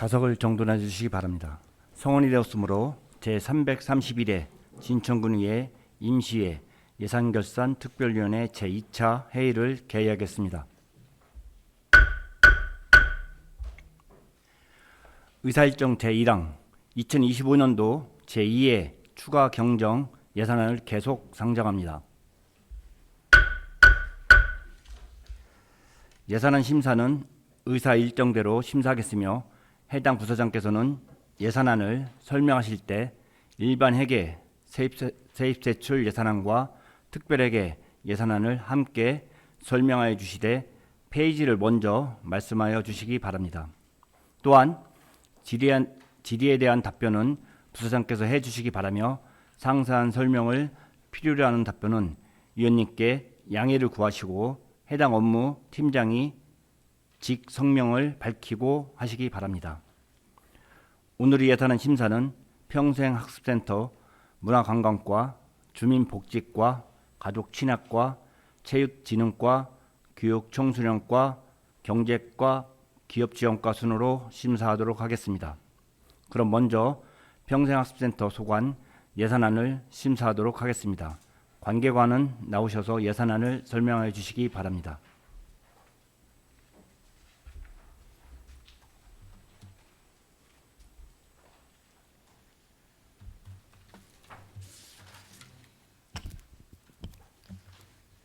좌석을 정돈해 주시기 바랍니다. 성원이 되었으므로 제331회 진천군의회 임시회 예산결산 특별위원회 제2차 회의를 개의하겠습니다. 의사일정 제1항 2025년도 제2회 추가 경정 예산안을 계속 상정합니다. 예산안 심사는 의사 일정대로 심사하겠으며 해당 부서장께서는 예산안을 설명하실 때 일반 회계 세입세출 예산안과 특별회계 예산안을 함께 설명하여 주시되 페이지를 먼저 말씀하여 주시기 바랍니다. 또한 질의에 대한 답변은 부서장께서 해주시기 바라며 상세한 설명을 필요로 하는 답변은 위원님께 양해를 구하시고 해당 업무 팀장이 직 성명을 밝히고 하시기 바랍니다. 오늘의 예산안 심사는 평생학습센터, 문화관광과, 주민복지과, 가족친화과, 체육진흥과, 교육청소년과, 경제과, 기업지원과 순으로 심사하도록 하겠습니다. 그럼 먼저 평생학습센터 소관 예산안을 심사하도록 하겠습니다. 관계관은 나오셔서 예산안을 설명해 주시기 바랍니다.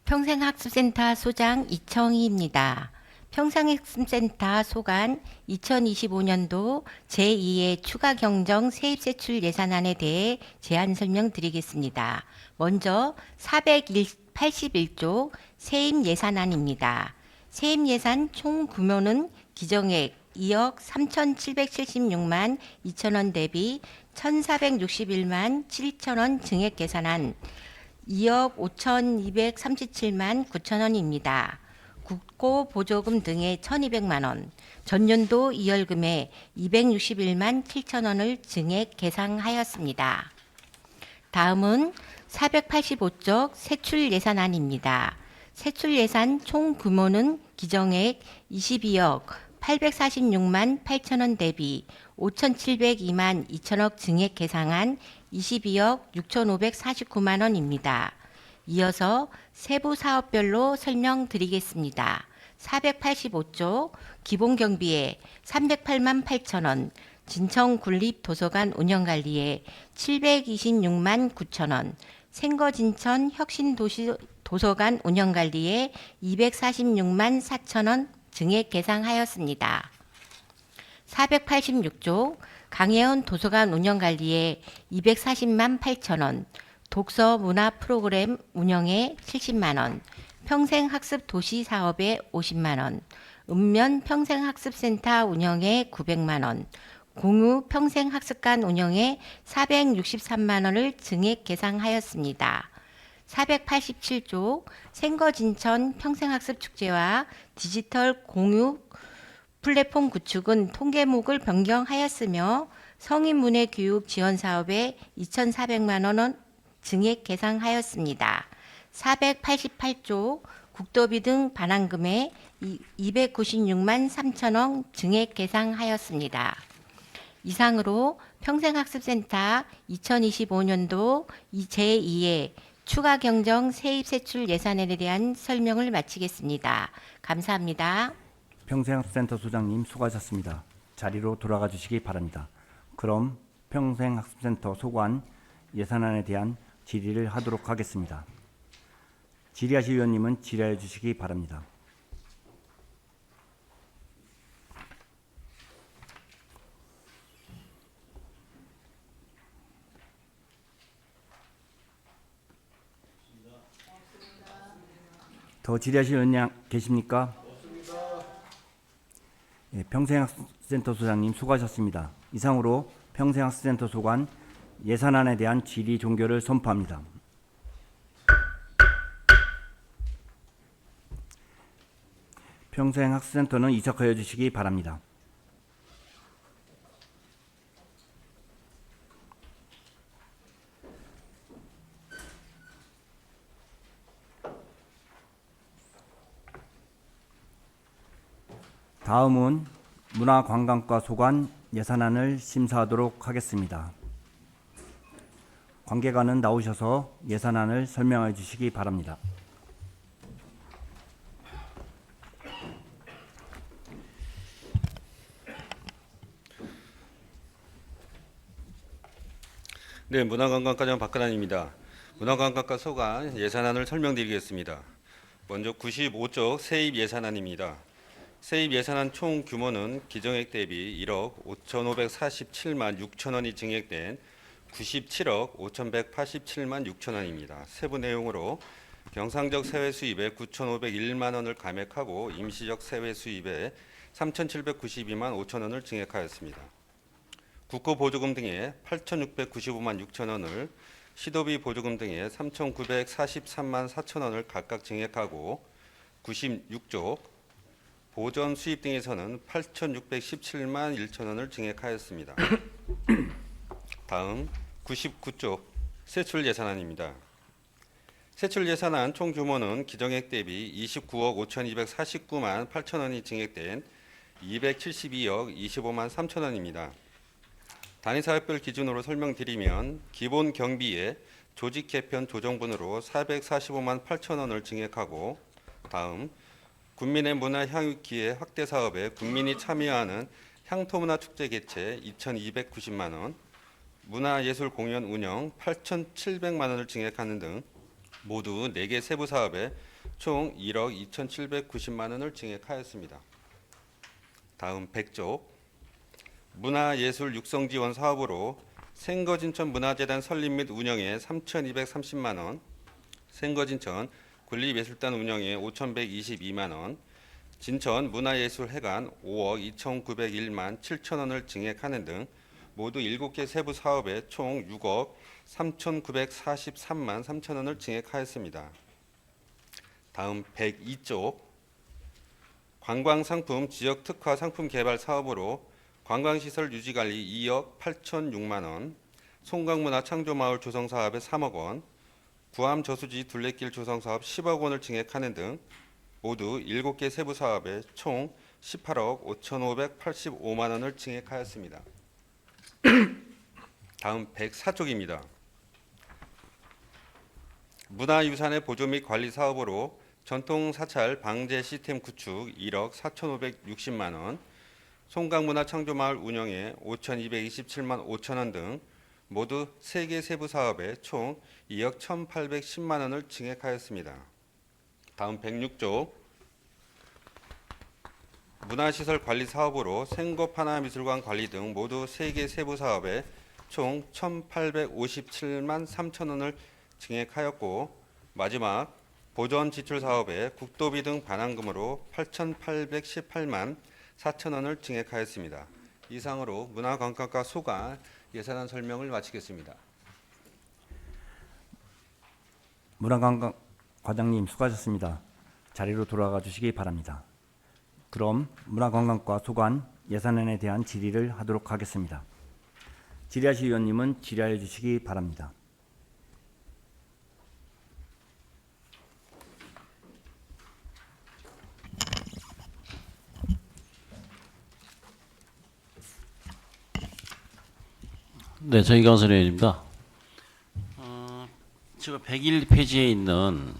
평생학습센터 소장 이청희입니다. 평생학습센터 소관 2025년도 제2회 추가 경정 세입세출 예산안에 대해 제안 설명드리겠습니다. 먼저 481조 세입 예산안입니다. 세입 예산 총 규모는 기정액 2억 3,776만 2천원 대비 1,461만 7천원 증액 계산한 2억 5,237만 9천원입니다. 국고 보조금 등의 1,200만원, 전년도 이월금에 261만 7천원을 증액 계상하였습니다. 다음은 485조 세출 예산안입니다. 세출 예산 총 규모는 기정액 22억 846만 8천원 대비 5,702만 2천억 증액 계상한 22억 6,549만원입니다. 이어서 세부 사업별로 설명드리겠습니다. 485조 기본경비에 308만 8천원, 진천군립도서관 운영관리에 726만 9천원, 생거진천 혁신도서관 운영관리에 246만 4천원 증액 계상하였습니다. 486조 강혜원 도서관 운영관리에 240만 8천원, 독서 문화 프로그램 운영에 70만원, 평생학습 도시 사업에 50만원, 읍면 평생학습센터 운영에 900만원, 공유 평생학습관 운영에 463만원을 증액 계상하였습니다. 487조 생거진천 평생학습축제와 디지털 공유 플랫폼 구축은 통계목을 변경하였으며 성인문예교육 지원사업에 2,400만원 증액 계상하였습니다. 488조 국도비 등 반환금에 296만 3천원 증액 계상하였습니다. 이상으로 평생학습센터 2025년도 제2회 추가 경정 세입세출 예산안에 대한 설명을 마치겠습니다. 감사합니다. 평생학습센터 소장님 수고하셨습니다. 자리로 돌아가 주시기 바랍니다. 그럼 평생학습센터 소관 예산안에 대한 질의를 하도록 하겠습니다. 질의하실 위원님은 질의해 주시기 바랍니다. 더 질의하실 위원님 계십니까? 예, 평생학습센터 소장님 수고하셨습니다. 이상으로 평생학습센터 소관 예산안에 대한 질의 종결을 선포합니다. 평생학습센터는 이적하여 주시기 바랍니다. 다음은 문화관광과 소관 예산안을 심사하도록 하겠습니다. 관계관은 나오셔서 예산안을 설명해 주시기 바랍니다. 네, 문화관광과장 박근환입니다. 문화관광과 소관 예산안을 설명드리겠습니다. 먼저 95조 세입 예산안입니다. 세입 예산안 총 규모는 기정액 대비 1억 5,547만 6천 원이 증액된 97억 5,187만 6천 원입니다. 세부 내용으로 경상적 세외 수입에 9,501만 원을 감액하고 임시적 세외 수입에 3,792만 5천 원을 증액하였습니다. 국고보조금 등에 8,695만 6천 원을, 시도비 보조금 등에 3,943만 4천 원을 각각 증액하고 96조 보전 수입 등에서는 8,617만 1천 원을 증액하였습니다. 다음 99조 세출 예산안입니다. 세출 예산안 총 규모는 기정액 대비 29억 5,249만 8천 원이 증액된 272억 25만 3천 원입니다. 단위사업별 기준으로 설명드리면 기본 경비에 조직 개편 조정분으로 445만 8천 원을 증액하고, 다음 국민의 문화 향유기회 확대 사업에 국민이 참여하는 향토문화 축제 개최 2,290만 원, 문화예술 공연 운영 8,700만 원을 증액하는 등 모두 4개 세부 사업에 총 1억 2,790만 원을 증액하였습니다. 다음 100조 문화예술 육성 지원 사업으로 생거진천 문화재단 설립 및 운영에 3,230만 원, 생거진천 군립예술단 운영에 5,122만 원, 진천 문화예술회관 5억 2,901만 7천 원을 증액하는 등 모두 7개 세부 사업에 총 6억 3,943만 3천 원을 증액하였습니다. 다음 102조 관광상품 지역특화 상품 개발 사업으로 관광시설 유지관리 2억 8,006만 원, 송강문화 창조마을 조성사업에 3억 원, 구암 저수지 둘레길 조성사업 10억 원을 증액하는 등 모두 7개 세부 사업에 총 18억 5,585만 원을 증액하였습니다. 다음 104쪽입니다. 문화유산의 보조 및 관리 사업으로 전통사찰 방제 시스템 구축 1억 4,560만 원, 송강문화 창조마을 운영에 5,227만 5천 원 등 모두 3개 세부 사업에 총 2억 1,810만 원을 증액하였습니다. 다음 106조 문화시설 관리 사업으로 생고파나미술관 관리 등 모두 3개 세부 사업에 총 1,857만 3천 원을 증액하였고, 마지막 보전 지출 사업에 국도비 등 반환금으로 8,818만 4천 원을 증액하였습니다. 이상으로 문화관광과 소관 예산안 설명을 마치겠습니다. 문화관광과장님 수고하셨습니다. 자리로 돌아가 주시기 바랍니다. 그럼 문화관광과 소관 예산안에 대한 질의를 하도록 하겠습니다. 질의하실 위원님은 질의해 주시기 바랍니다. 네, 저희 강선의원입니다. 제가 101페이지에 있는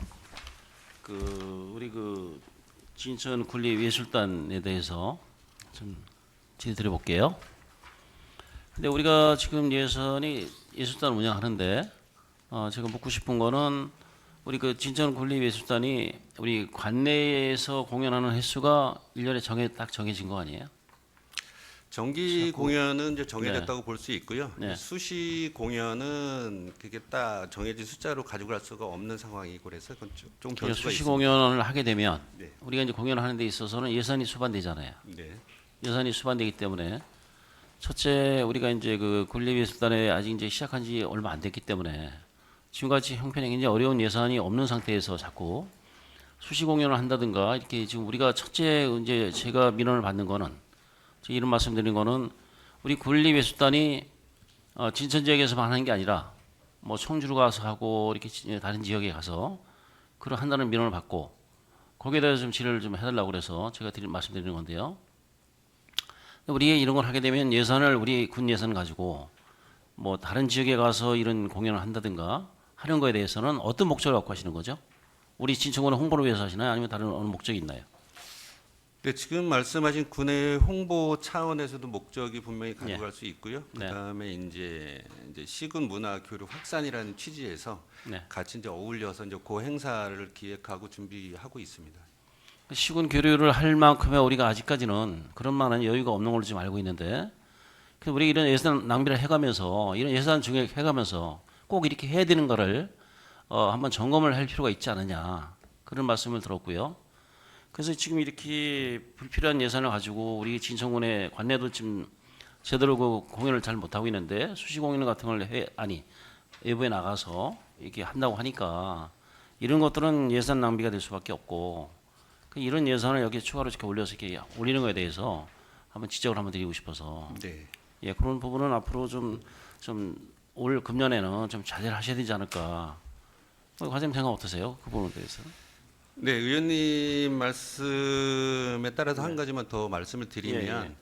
우리 진천 군립예술단에 대해서 좀 질의 드려볼게요. 근데 우리가 지금 예술단 운영하는데 제가 묻고 싶은 거는 우리 진천 군립예술단이 우리 관내에서 공연하는 횟수가 1년에 딱 정해진 거 아니에요? 정기 공연은 이제 정해졌다고 볼 수 있고요. 네. 수시 공연은 그게 딱 정해진 숫자로 가지고 갈 수가 없는 상황이고 그래서 그건 좀 변수가 수시 있습니다. 공연을 하게 되면 네. 우리가 이제 공연을 하는 데 있어서는 예산이 수반되잖아요. 네. 예산이 수반되기 때문에 첫째 우리가 이제 군립예술단에 아직 이제 시작한 지 얼마 안 됐기 때문에 지금같이 형편이 굉장히 어려운 예산이 없는 상태에서 자꾸 수시 공연을 한다든가 이렇게 지금 우리가 첫째 이제 제가 민원을 받는 거는 이런 말씀드리는 거는 우리 군립예술단이 진천 지역에서만 하는 게 아니라 뭐 청주로 가서 하고 이렇게 다른 지역에 가서 그런 한다는 민원을 받고 거기에 대해서 좀 질의를 좀 해달라고 그래서 제가 말씀드리는 건데요. 우리가 이런 걸 하게 되면 예산을 우리 군 예산 가지고 뭐 다른 지역에 가서 이런 공연을 한다든가 하는 거에 대해서는 어떤 목적을 갖고 하시는 거죠? 우리 진천군의 홍보를 위해서 하시나요? 아니면 다른 어느 목적이 있나요? 네, 지금 말씀하신 군의 홍보 차원에서도 목적이 분명히 가져갈 수 있고요. 네. 그다음에 이제 시군 문화 교류 확산이라는 취지에서 네. 같이 이제 어울려서 이제 그 행사를 기획하고 준비하고 있습니다. 시군 교류를 할 만큼의 우리가 아직까지는 그런 만한 여유가 없는 걸로 지금 알고 있는데, 그래서 우리 이런 예산 낭비를 해가면서 이런 예산 증액 해가면서 꼭 이렇게 해야 되는 거를 한번 점검을 할 필요가 있지 않느냐 그런 말씀을 들었고요. 그래서 지금 이렇게 불필요한 예산을 가지고 우리 진천군의 관내도 지금 제대로 그 공연을 잘 못하고 있는데 수시 공연 같은 걸 외부에 나가서 이렇게 한다고 하니까 이런 것들은 예산 낭비가 될 수밖에 없고, 이런 예산을 여기 추가로 이렇게 올려서 이렇게 올리는 거에 대해서 한번 지적을 한번 드리고 싶어서 네. 예, 그런 부분은 앞으로 좀 올 금년에는 좀 자제를 하셔야 되지 않을까. 과장님 생각 어떠세요? 그 부분에 대해서? 네, 의원님 말씀에 따라서 한 가지만 더 말씀을 드리면 예.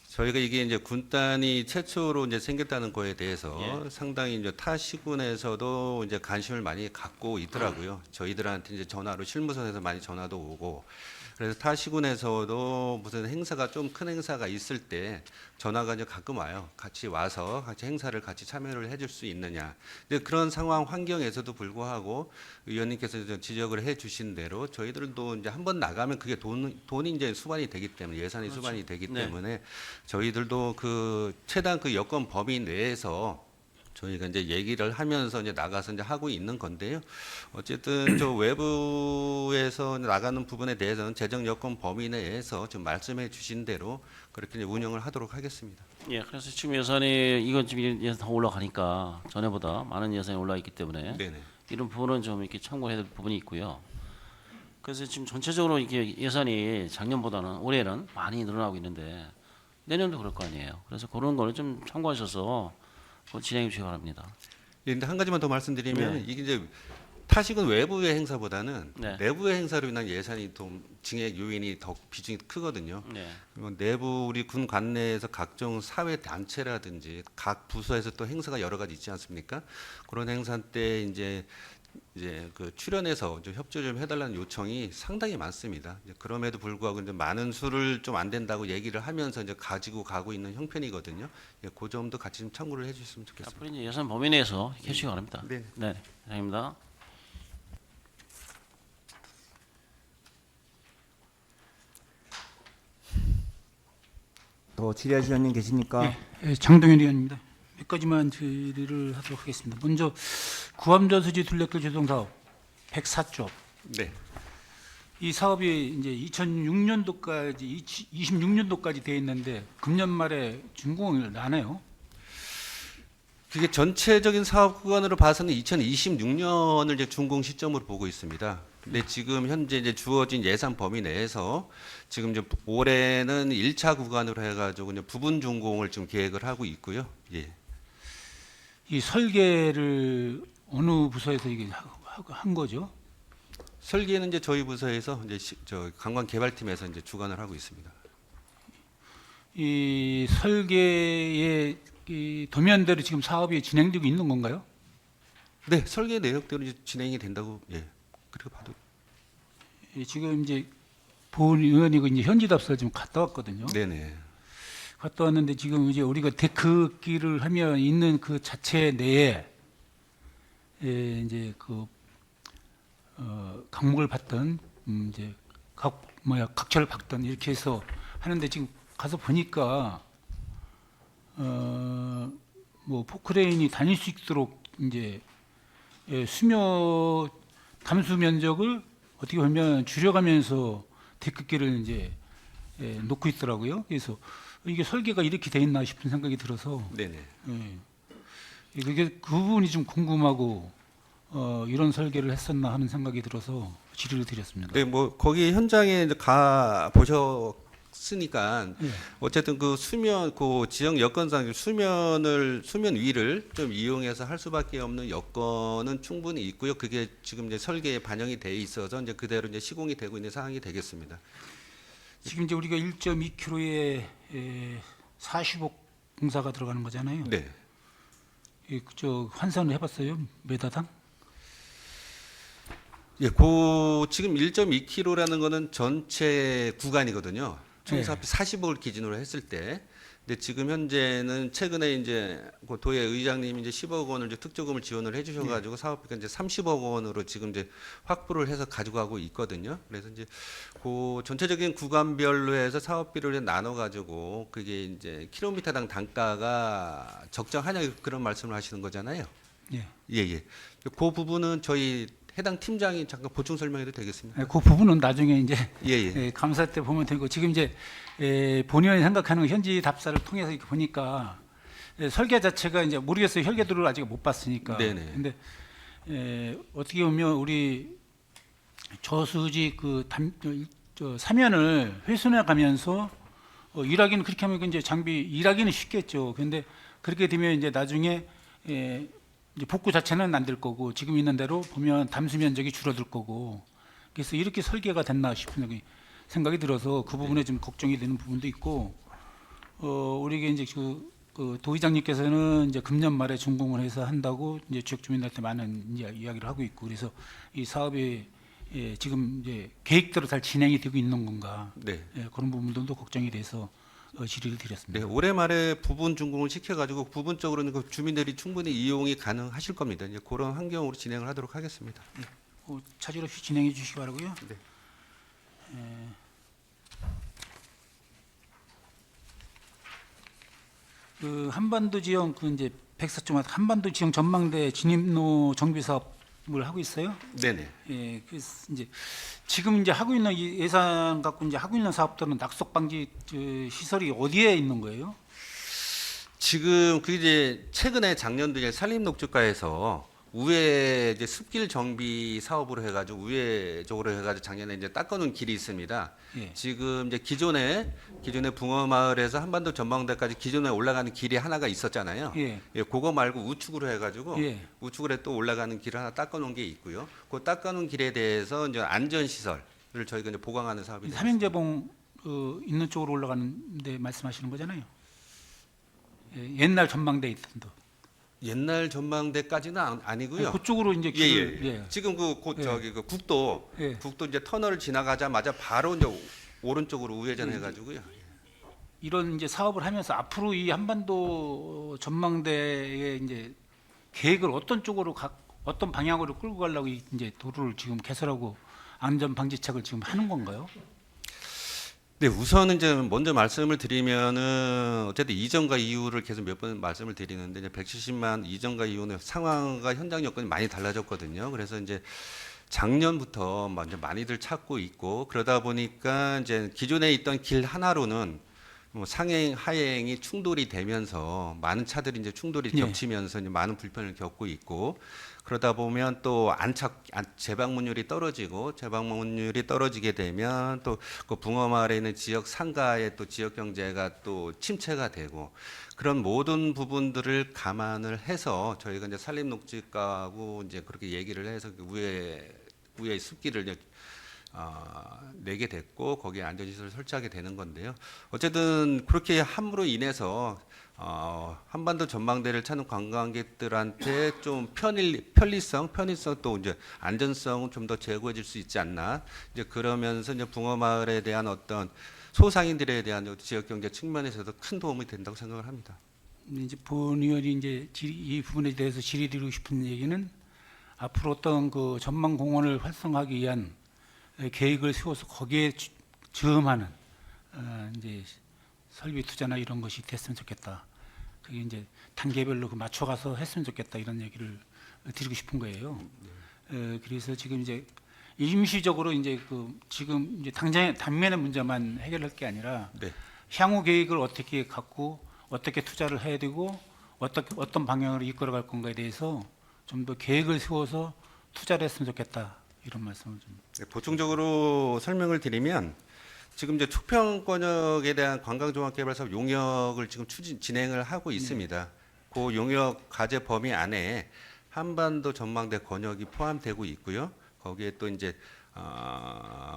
저희가 이게 이제 군단이 최초로 이제 생겼다는 거에 대해서 예. 상당히 이제 타 시군에서도 이제 관심을 많이 갖고 있더라고요. 저희들한테 이제 전화로 실무선에서 많이 전화도 오고, 그래서 타 시군에서도 무슨 행사가 좀 큰 행사가 있을 때 전화가 이제 가끔 와요. 같이 와서 같이 행사를 같이 참여를 해줄 수 있느냐. 근데 그런 상황 환경에서도 불구하고 의원님께서 이제 지적을 해주신 대로 저희들도 이제 한번 나가면 그게 돈이 이제 수반이 되기 때문에 예산이 그렇죠. 수반이 되기 네. 때문에 저희들도 그 최대한 그 여건 범위 내에서 저희가 이제 얘기를 하면서 이제 나가서 이제 하고 있는 건데요. 어쨌든 저 외부에서 나가는 부분에 대해서는 재정 여건 범위 내에서 좀 말씀해 주신 대로 그렇게 이제 운영을 하도록 하겠습니다. 예, 그래서 지금 예산이 이건 지금 예산 더 올라가니까 전에보다 많은 예산이 올라 있기 때문에 네네. 이런 부분은 좀 이렇게 참고해야 될 부분이 있고요. 그래서 지금 전체적으로 이게 예산이 작년보다는 올해는 많이 늘어나고 있는데 내년도 그럴 거 아니에요. 그래서 그런 거를 좀 참고하셔서 진행해 주시기 바랍니다. 예, 근데 한 가지만 더 말씀드리면 네. 이게 이제 타식은 외부의 행사보다는 네. 내부의 행사로 인한 예산이 좀 증액 요인이 더 비중이 크거든요. 네. 그리고 내부 우리 군 관내에서 각종 사회 단체라든지 각 부서에서 또 행사가 여러 가지 있지 않습니까? 그런 행사 때 이제 그 출연해서 좀 협조 좀 해달라는 요청이 상당히 많습니다. 이제 그럼에도 불구하고 이제 많은 수를 좀 안 된다고 얘기를 하면서 이제 가지고 가고 있는 형편이거든요. 예, 그 점도 같이 좀 참고를 해주셨으면 좋겠습니다. 앞으로 이제 예산 범위 내에서 해주시기 바랍니다. 네. 네, 감사합니다. 더 질의하실 의원님 계십니까? 예, 장동현 의원입니다. 몇 가지만 질의를 하도록 하겠습니다. 먼저 구암전소지 둘레길 조성 사업 104조. 네. 이 사업이 이제 2006년도까지 26년도까지 돼 있는데 금년 말에 준공을 안 해요. 그게 전체적인 사업 구간으로 봐서는 2026년을 이제 준공 시점으로 보고 있습니다. 근데 지금 현재 이제 주어진 예산 범위 내에서 지금 이제 올해는 1차 구간으로 해가지고 이제 부분 준공을 지금 계획을 하고 있고요. 예. 이 설계를 어느 부서에서 이게 한 거죠? 설계는 이제 저희 부서에서 이제 저 관광개발팀에서 이제 주관을 하고 있습니다. 이 설계의 이 도면대로 지금 사업이 진행되고 있는 건가요? 네, 설계 내역대로 이제 진행이 된다고 예. 그렇게 봐도. 예, 지금 이제 본 의원이 이제 현지 답사를 좀 갔다 왔거든요. 네네. 갔다 왔는데 지금 이제 우리가 데크길을 하면 있는 그 자체 내에 이제 그 강목을 받던 이제 각철을 박던 이렇게 해서 하는데 지금 가서 보니까 뭐 포크레인이 다닐 수 있도록 이제 수면 담수 면적을 어떻게 보면 줄여가면서 데크길을 이제 놓고 있더라고요. 그래서 이게 설계가 이렇게 돼 있나 싶은 생각이 들어서 네네. 이게 그 부분이 좀 궁금하고 이런 설계를 했었나 하는 생각이 들어서 질의를 드렸습니다. 네, 뭐 거기 현장에 이제 가 보셨으니까 예. 어쨌든 그 수면 그 지역 여건상 수면 위를 좀 이용해서 할 수밖에 없는 여건은 충분히 있고요. 그게 지금 이제 설계에 반영이 돼 있어서 이제 그대로 이제 시공이 되고 있는 상황이 되겠습니다. 지금 이제 우리가 1.2km의 40억 공사가 들어가는 거잖아요. 네. 저 환산을 해봤어요? 메다당? 예, 지금 1.2km라는 거는 전체 구간이거든요. 총 네. 사업비 40억을 기준으로 했을 때. 근데 지금 현재는 최근에 이제 그 도의 의장님이 이제 10억 원을 이제 특조금을 지원을 해주셔가지고 사업비가 이제 30억 원으로 지금 이제 확보를 해서 가져가고 있거든요. 그래서 이제 그 전체적인 구간별로 해서 사업비를 이제 나눠가지고 그게 이제 킬로미터당 단가가 적정하냐 그런 말씀을 하시는 거잖아요. 예. 예, 예. 그 부분은 저희 해당 팀장이 잠깐 보충 설명해도 되겠습니까? 그 부분은 나중에 이제 예, 예. 감사 때 보면 되고 지금 이제 본의원이 생각하는 현지 답사를 통해서 이렇게 보니까 설계 자체가 이제 모르겠어요. 혈계도를 아직 못 봤으니까. 네네. 근데 어떻게 보면 우리 저수지 저 사면을 훼손해 가면서 일하기는 그렇게 하면 이제 장비 일하기는 쉽겠죠. 근데 그렇게 되면 이제 나중에 이제 복구 자체는 안 될 거고 지금 있는 대로 보면 담수 면적이 줄어들 거고 그래서 이렇게 설계가 됐나 싶은 생각이 들어서 그 부분에 좀 걱정이 되는 부분도 있고 우리가 이제 그 도의장님께서는 이제 금년 말에 준공을 해서 한다고 이제 지역 주민들한테 많은 이야기를 하고 있고 그래서 이 사업이 지금 이제 계획대로 잘 진행이 되고 있는 건가 네. 그런 부분들도 걱정이 돼서 질의를 드렸습니다. 네, 올해 말에 부분 준공을 시켜가지고 부분적으로는 그 주민들이 충분히 이용이 가능하실 겁니다. 이제 그런 환경으로 진행을 하도록 하겠습니다. 차질 없이 진행해 주시기 바라고요. 네. 그 한반도 지형 그 이제 104쪽 한반도 지형 전망대 진입로 정비 사업을 하고 있어요. 네네. 예, 그래서 이제 지금 이제 하고 있는 이 예산 갖고 이제 하고 있는 사업들은 낙석 방지 시설이 어디에 있는 거예요? 지금 그 이제 최근에 작년도 이제 산림녹지과에서 우회 이제 숲길 정비 사업으로 해가지고 우회적으로 해가지고 작년에 이제 닦아놓은 길이 있습니다. 예. 지금 이제 기존에 붕어마을에서 한반도 전망대까지 기존에 올라가는 길이 하나가 있었잖아요. 예. 예, 그거 말고 우측으로 해가지고 예. 우측으로 또 올라가는 길 하나 닦아놓은 게 있고요. 그 닦아놓은 길에 대해서 이제 안전시설을 저희가 이제 보강하는 사업이 되겠습니다. 삼형제봉 있는 쪽으로 올라가는데 말씀하시는 거잖아요. 옛날 전망대 있던 데. 옛날 전망대까지는 아니고요. 그쪽으로 이제 예, 길을 예. 지금 예. 저기 그 국도 예. 이제 터널을 지나가자마자 바로 이제 오른쪽으로 우회전 해가지고요. 이런 이제 사업을 하면서 앞으로 이 한반도 전망대의 이제 계획을 어떤 쪽으로 어떤 방향으로 끌고 가려고 이제 도로를 지금 개설하고 안전 방지책을 지금 하는 건가요? 네, 우선은 이제 먼저 말씀을 드리면은 어쨌든 이전과 이후를 계속 몇 번 말씀을 드리는데 이제 170만 이전과 이후는 상황과 현장 여건이 많이 달라졌거든요. 그래서 이제 작년부터 먼저 많이들 찾고 있고 그러다 보니까 이제 기존에 있던 길 하나로는 뭐 상행 하행이 충돌이 되면서 많은 차들이 이제 충돌이 예. 겹치면서 이제 많은 불편을 겪고 있고 그러다 보면 또 재방문율이 떨어지고 재방문율이 떨어지게 되면 또 그 붕어마을에 있는 지역 상가의 또 지역 경제가 또 침체가 되고 그런 모든 부분들을 감안을 해서 저희가 이제 산림녹지과하고 이제 그렇게 얘기를 해서 우회 숲길을 이제 내게 됐고 거기에 안전시설을 설치하게 되는 건데요. 어쨌든 그렇게 함으로 인해서 한반도 전망대를 찾는 관광객들한테 좀 편리성 또 이제 안전성은 좀 더 제고해질 수 있지 않나. 이제 그러면서 이제 붕어마을에 대한 어떤 소상인들에 대한 지역 경제 측면에서도 큰 도움이 된다고 생각을 합니다. 이제 본 의원이 이제 이 부분에 대해서 질의드리고 싶은 얘기는 앞으로 어떤 그 전망 공원을 활성화하기 위한 계획을 세워서 거기에 즈음하는 이제 설비 투자나 이런 것이 됐으면 좋겠다. 그게 이제 단계별로 맞춰가서 했으면 좋겠다 이런 얘기를 드리고 싶은 거예요. 그래서 지금 이제 임시적으로 이제 지금 이제 당장 단면의 문제만 해결할 게 아니라 네. 향후 계획을 어떻게 갖고 어떻게 투자를 해야 되고 어떤 방향으로 이끌어갈 건가에 대해서 좀 더 계획을 세워서 투자를 했으면 좋겠다 이런 말씀을 좀. 네, 보충적으로 설명을 드리면 지금 이제 초평권역에 대한 관광종합개발 사업 용역을 지금 진행을 하고 있습니다. 그 용역 과제 범위 안에 한반도 전망대 권역이 포함되고 있고요. 거기에 또 이제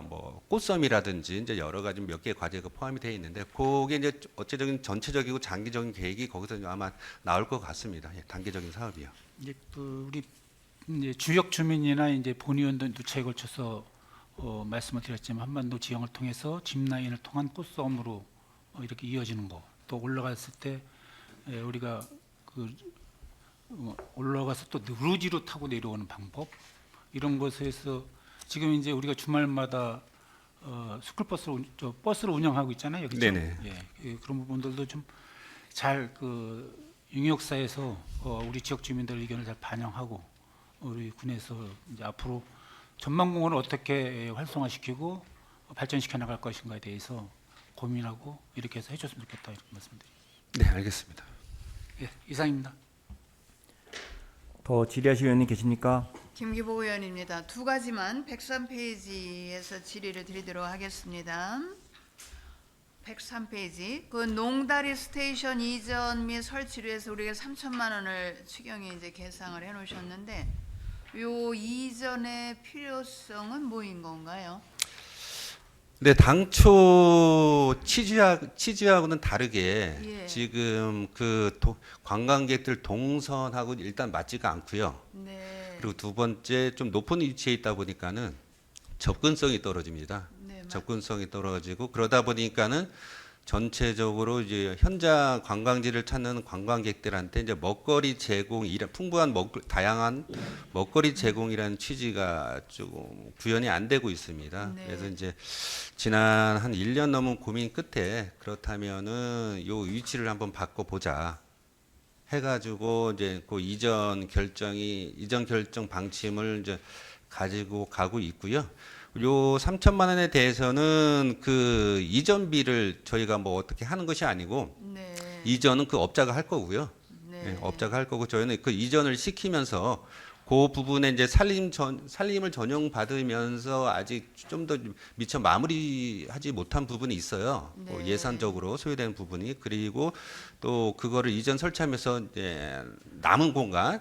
뭐 꽃섬이라든지 이제 여러 가지 몇 개의 과제가 포함이 되어 있는데 그게 이제 어쨌든 전체적이고 장기적인 계획이 거기서 아마 나올 것 같습니다. 예, 단계적인 사업이요. 이제 그 우리 이제 주역 주민이나 이제 본의원도 누차에 걸쳐서 말씀을 드렸지만 한반도 지형을 통해서 짚 라인을 통한 꽃섬으로 이렇게 이어지는 거, 또 올라갔을 때 우리가 그 올라가서 또 누르지로 타고 내려오는 방법, 이런 것에서 지금 이제 우리가 주말마다 버스를 운영하고 있잖아요. 그렇죠? 네네. 예, 그런 부분들도 좀 잘 그 용역사에서 우리 지역 주민들 의견을 잘 반영하고 우리 군에서 이제 앞으로 전망공원을 어떻게 활성화시키고 발전시켜 나갈 것인가에 대해서 고민하고 이렇게 해서 해줬으면 좋겠다 이렇게 말씀드립니다. 네, 알겠습니다. 예, 이상입니다. 더 질의하실 의원님 계십니까? 김기복 의원입니다. 두 가지만 103페이지에서 질의를 드리도록 하겠습니다. 103페이지 그 농다리 스테이션 이전 및 설치를 해서 우리가 3천만 원을 추경에 이제 계상을 해놓으셨는데 요 이전의 필요성은 뭐인 건가요? 네, 당초 취지하고는 다르게 예. 지금 관광객들 동선하고 일단 맞지가 않고요. 네. 그리고 두 번째 좀 높은 위치에 있다 보니까는 접근성이 떨어집니다. 네, 접근성이 떨어지고 그러다 보니까는 전체적으로 이제 현장 관광지를 찾는 관광객들한테 이제 먹거리 제공, 풍부한 다양한 먹거리 제공이라는 취지가 조금 구현이 안 되고 있습니다. 네. 그래서 이제 지난 한 1년 넘은 고민 끝에 그렇다면은 요 위치를 한번 바꿔보자 해가지고 이제 그 이전 결정 방침을 이제 가지고 가고 있고요. 요 3천만 원에 대해서는 그 이전비를 저희가 뭐 어떻게 하는 것이 아니고 네. 이전은 그 업자가 할 거고요. 네. 예, 업자가 할 거고 저희는 그 이전을 시키면서 그 부분에 이제 살림을 전용받으면서 아직 좀 더 미처 마무리하지 못한 부분이 있어요. 네. 뭐 예산적으로 소요되는 부분이 그리고 또 그거를 이전 설치하면서 이제 남은 공간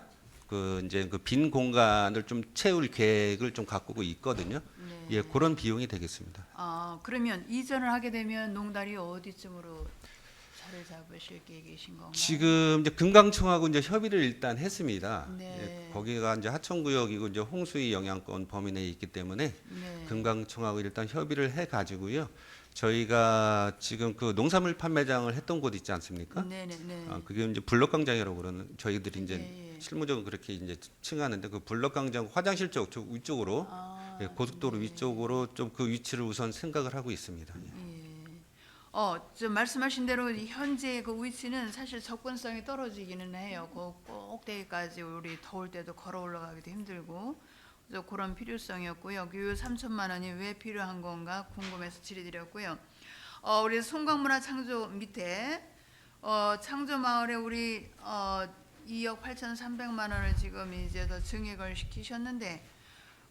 이제 그 빈 공간을 좀 채울 계획을 좀 갖고 있거든요. 네. 예, 그런 비용이 되겠습니다. 그러면 이전을 하게 되면 농다리 어디쯤으로 자리 잡으실 계획이신 건가요? 지금 이제 금강청하고 이제 협의를 일단 했습니다. 네. 예, 거기가 이제 하천구역이고 이제 홍수위 영향권 범위 내에 있기 때문에 네. 금강청하고 일단 협의를 해 가지고요. 저희가 지금 그 농산물 판매장을 했던 곳 있지 않습니까? 네네네. 그게 이제 블럭광장이라고 그러는 저희들이 이제 예, 예. 실무적으로 그렇게 이제 칭하는데 그 블럭광장 화장실 쪽 위쪽으로 예, 고속도로 위쪽으로 좀 그 위치를 우선 생각을 하고 있습니다. 예. 좀 말씀하신 대로 현재 그 위치는 사실 접근성이 떨어지기는 해요. 그 꼭대기까지 우리 더울 때도 걸어 올라가기도 힘들고 그래서 그런 필요성이었고요. 그 3천만 원이 왜 필요한 건가 궁금해서 질의드렸고요. 우리 송광문화 창조 밑에 창조 마을에 우리 2억 8,300만 원을 지금 이제 더 증액을 시키셨는데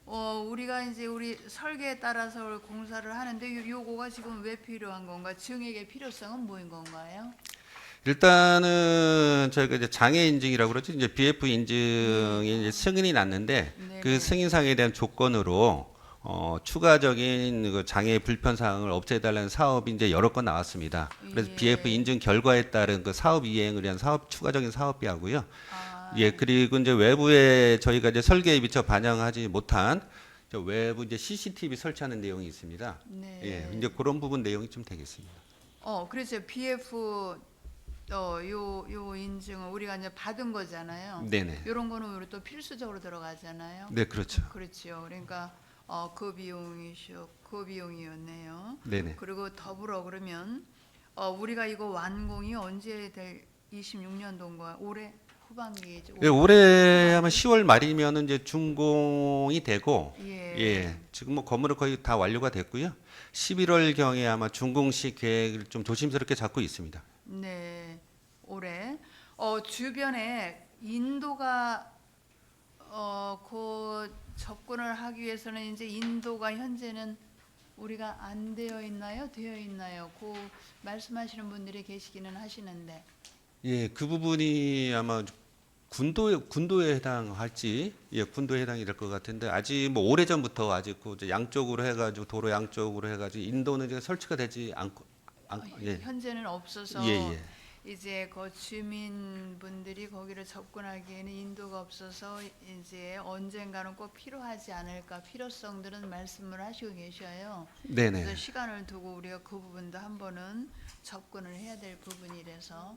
우리가 이제 우리 설계에 따라서 공사를 하는데 요거가 지금 왜 필요한 건가? 증액의 필요성은 뭐인 건가요? 일단은 저희가 이제 장애 인증이라고 그러죠. 이제 BF 인증이 이제 승인이 났는데 네네. 그 승인상에 대한 조건으로 추가적인 그 장애 불편 사항을 없애달라는 사업이 이제 여러 건 나왔습니다. 그래서 예. BF 인증 결과에 따른 그 사업 이행을 위한 추가적인 사업비하고요. 예, 그리고 이제 외부에 저희가 이제 설계에 미처 반영하지 못한 저 외부 이제 CCTV 설치하는 내용이 있습니다. 네. 예, 이제 그런 부분 내용이 좀 되겠습니다. 그래서 BF 요 인증은 우리가 이제 받은 거잖아요. 네네. 이런 거는 우리 또 필수적으로 들어가잖아요. 네, 그렇죠. 그렇죠. 그러니까 그 비용이었네요. 네네. 그리고 더불어 그러면 우리가 이거 완공이 언제 될 26년도인가 올해 후반기죠. 예, 올해 아마 10월 말이면은 이제 준공이 되고, 예. 지금 뭐 건물은 거의 다 완료가 됐고요. 11월 경에 아마 준공식 계획을 좀 조심스럽게 잡고 있습니다. 네, 올해 주변에 인도가 그 접근을 하기 위해서는 이제 인도가 현재는 우리가 안 되어 있나요? 되어 있나요? 그 말씀하시는 분들이 계시기는 하시는데. 예, 그 부분이 아마 군도에 해당할지, 예, 군도에 해당이 될 것 같은데 아직 뭐 오래전부터 아직 그 이제 양쪽으로 해가지고 도로 양쪽으로 해가지고 인도는 이제 설치가 되지 않고, 예, 현재는 없어서 예, 예. 이제 그 주민분들이 거기를 접근하기에는 인도가 없어서 이제 언젠가는 꼭 필요하지 않을까, 필요성들은 말씀을 하시고 계셔요. 네네. 그래서 시간을 두고 우리가 그 부분도 한번은 접근을 해야 될 부분이라서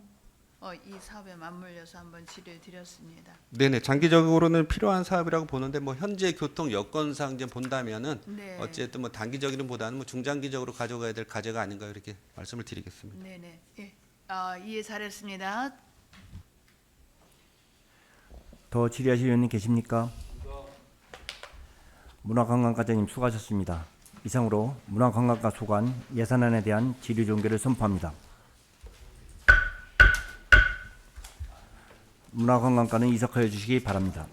이 사업에 맞물려서 한번 질의를 드렸습니다. 네네. 장기적으로는 필요한 사업이라고 보는데 뭐 현재 교통 여건상 이제 본다면은 네. 어쨌든 뭐 단기적으로보다는 뭐 중장기적으로 가져가야 될 과제가 아닌가 이렇게 말씀을 드리겠습니다. 네네. 예. 이해 잘했습니다. 더 질의하실 의원님 계십니까? 문화관광과장님 수고하셨습니다. 이상으로 문화관광과 소관 예산안에 대한 질의 종결을 선포합니다. 문화관광과는 이석하여 주시기 바랍니다.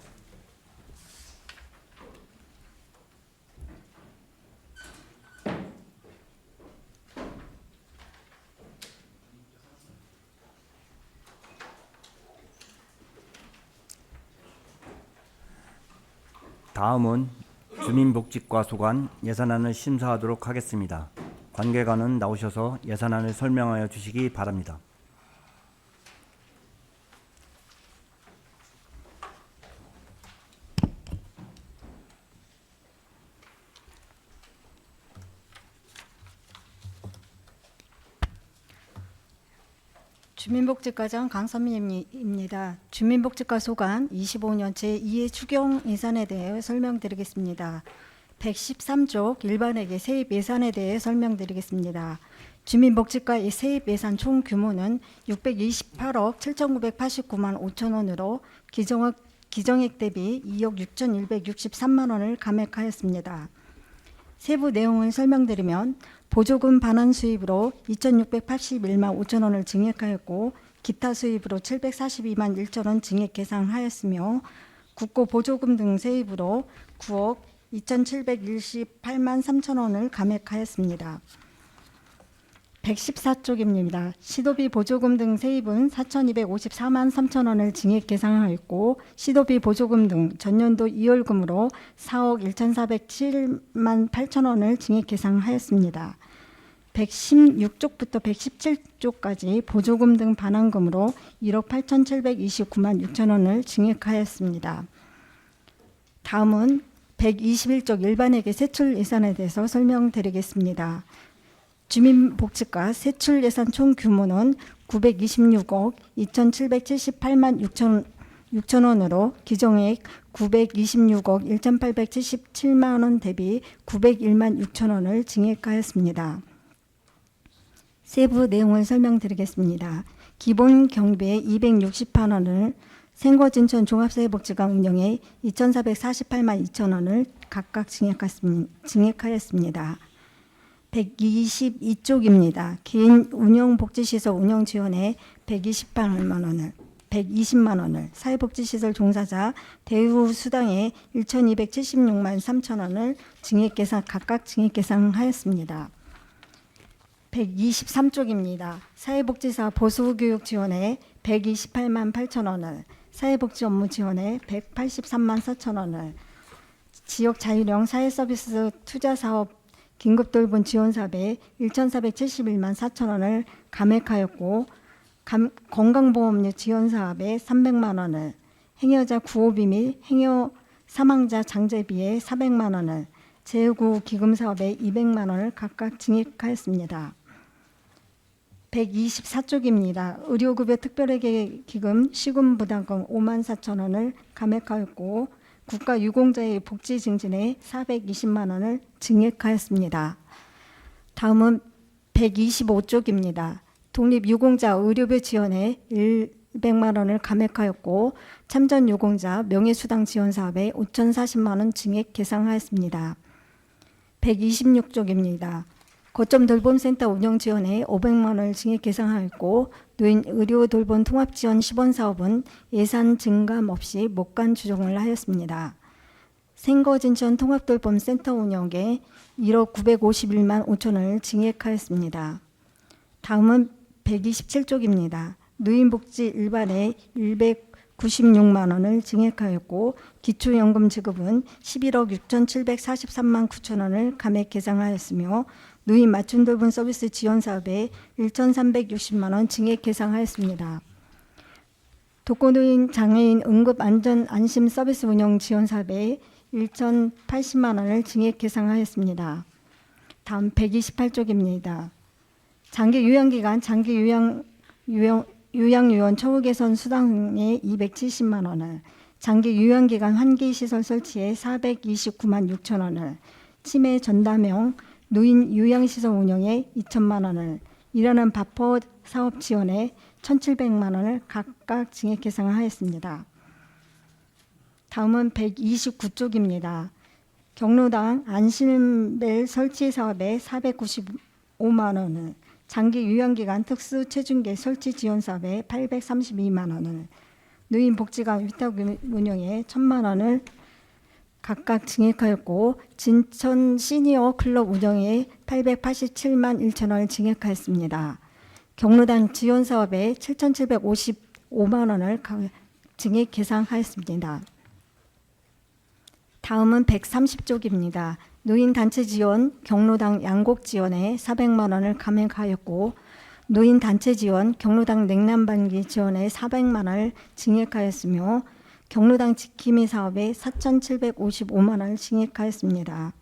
다음은 주민복지과 소관 예산안을 심사하도록 하겠습니다. 관계관은 나오셔서 예산안을 설명하여 주시기 바랍니다. 주민복지과장 강선미입니다. 주민복지과 소관 25년 제2회 추경 예산에 대해 설명드리겠습니다. 113쪽 일반회계 세입 예산에 대해 설명드리겠습니다. 주민복지과의 세입 예산 총 규모는 628억 7,989만 5천 원으로 기정액 대비 2억 6,163만 원을 감액하였습니다. 세부 내용을 설명드리면 보조금 반환 수입으로 2,681만 5천 원을 증액하였고 기타 수입으로 742만 1천 원 증액 계상하였으며 국고 보조금 등 세입으로 9억 2,728만 3천 원을 감액하였습니다. 114쪽입니다. 시도비 보조금 등 세입은 4,254만 3천 원을 증액 계상하였고 시도비 보조금 등 전년도 2월금으로 4억 1,407만 8천 원을 증액 계상하였습니다. 116쪽부터 117쪽까지 보조금 등 반환금으로 1억 8,729만 6천 원을 증액하였습니다. 다음은 121쪽 일반회계 세출 예산에 대해서 설명드리겠습니다. 주민복지과 세출 예산 총 규모는 926억 2,778만 6천 원으로 기정액 926억 1,877만 원 대비 901만 6천 원을 증액하였습니다. 세부 내용을 설명드리겠습니다. 기본 경비에 260만 원을 생거진천 종합사회복지관 운영에 2,448만 2천 원을 각각 증액하였습니다. 122쪽입니다. 개인 운영복지시설 운영 지원에 120만 원을 사회복지시설 종사자 대우 수당에 1,276만 3천 원을 각각 증액 계상하였습니다. 123쪽입니다. 사회복지사 보수교육 지원에 128만 8천 원을 사회복지 업무 지원에 183만 4천 원을 지역 자율형 사회서비스 투자사업 긴급돌봄 지원사업에 1,471만 4천 원을 감액하였고 건강보험료 지원사업에 300만 원을 행여자 구호비 및 행여 사망자 장제비에 400만 원을 제9 기금사업에 200만 원을 각각 증액하였습니다. 124쪽입니다. 의료급여 특별회계 기금 시군부담금 5만 4천 원을 감액하였고 국가유공자의 복지 증진에 420만 원을 증액하였습니다. 다음은 125쪽입니다. 독립유공자 의료비 지원에 100만 원을 감액하였고 참전유공자 명예수당 지원 사업에 5,040만 원 증액 계상하였습니다. 126쪽입니다. 거점 돌봄센터 운영 지원에 500만 원을 증액 계상하였고 노인 의료 돌봄 통합 지원 시범 사업은 예산 증감 없이 목간 추정을 하였습니다. 생거진천 통합돌봄센터 운영에 1억 951만 5천 원을 증액하였습니다. 다음은 127쪽입니다. 노인복지 일반에 96만 원을 증액하였고 기초연금 지급은 11억 6,743만 9천 원을 감액 계상하였으며 노인 맞춤 돌봄 서비스 지원 사업에 1,360만 원 증액 계상하였습니다. 독거노인 장애인 응급 안전 안심 서비스 운영 지원 사업에 1,080만 원을 증액 계상하였습니다. 다음 128쪽입니다. 장기 요양기간 장기 요양요원 처우 개선 수당에 270만 원을, 장기 요양기관 환기시설 설치에 429만 6천 원을, 치매 전담형 노인 요양시설 운영에 2천만 원을, 일하는 바퍼 사업 지원에 1,700만 원을 각각 증액 계상하였습니다. 다음은 129쪽입니다. 경로당 안심벨 설치 사업에 495만 원을, 장기 요양기관 특수 체중계 설치 지원 사업에 832만 원을, 노인 복지관 위탁 운영에 1,000만 원을 각각 증액하였고 진천 시니어 클럽 운영에 887만 1천 원을 증액하였습니다. 경로당 지원 사업에 7,755만 원을 증액 계상하였습니다. 다음은 130쪽입니다. 노인 단체 지원 경로당 양곡 지원에 400만 원을 감액하였고 노인 단체 지원 경로당 냉난방기 지원에 400만 원을 증액하였으며 경로당 지킴이 사업에 4,755만 원을 증액하였습니다.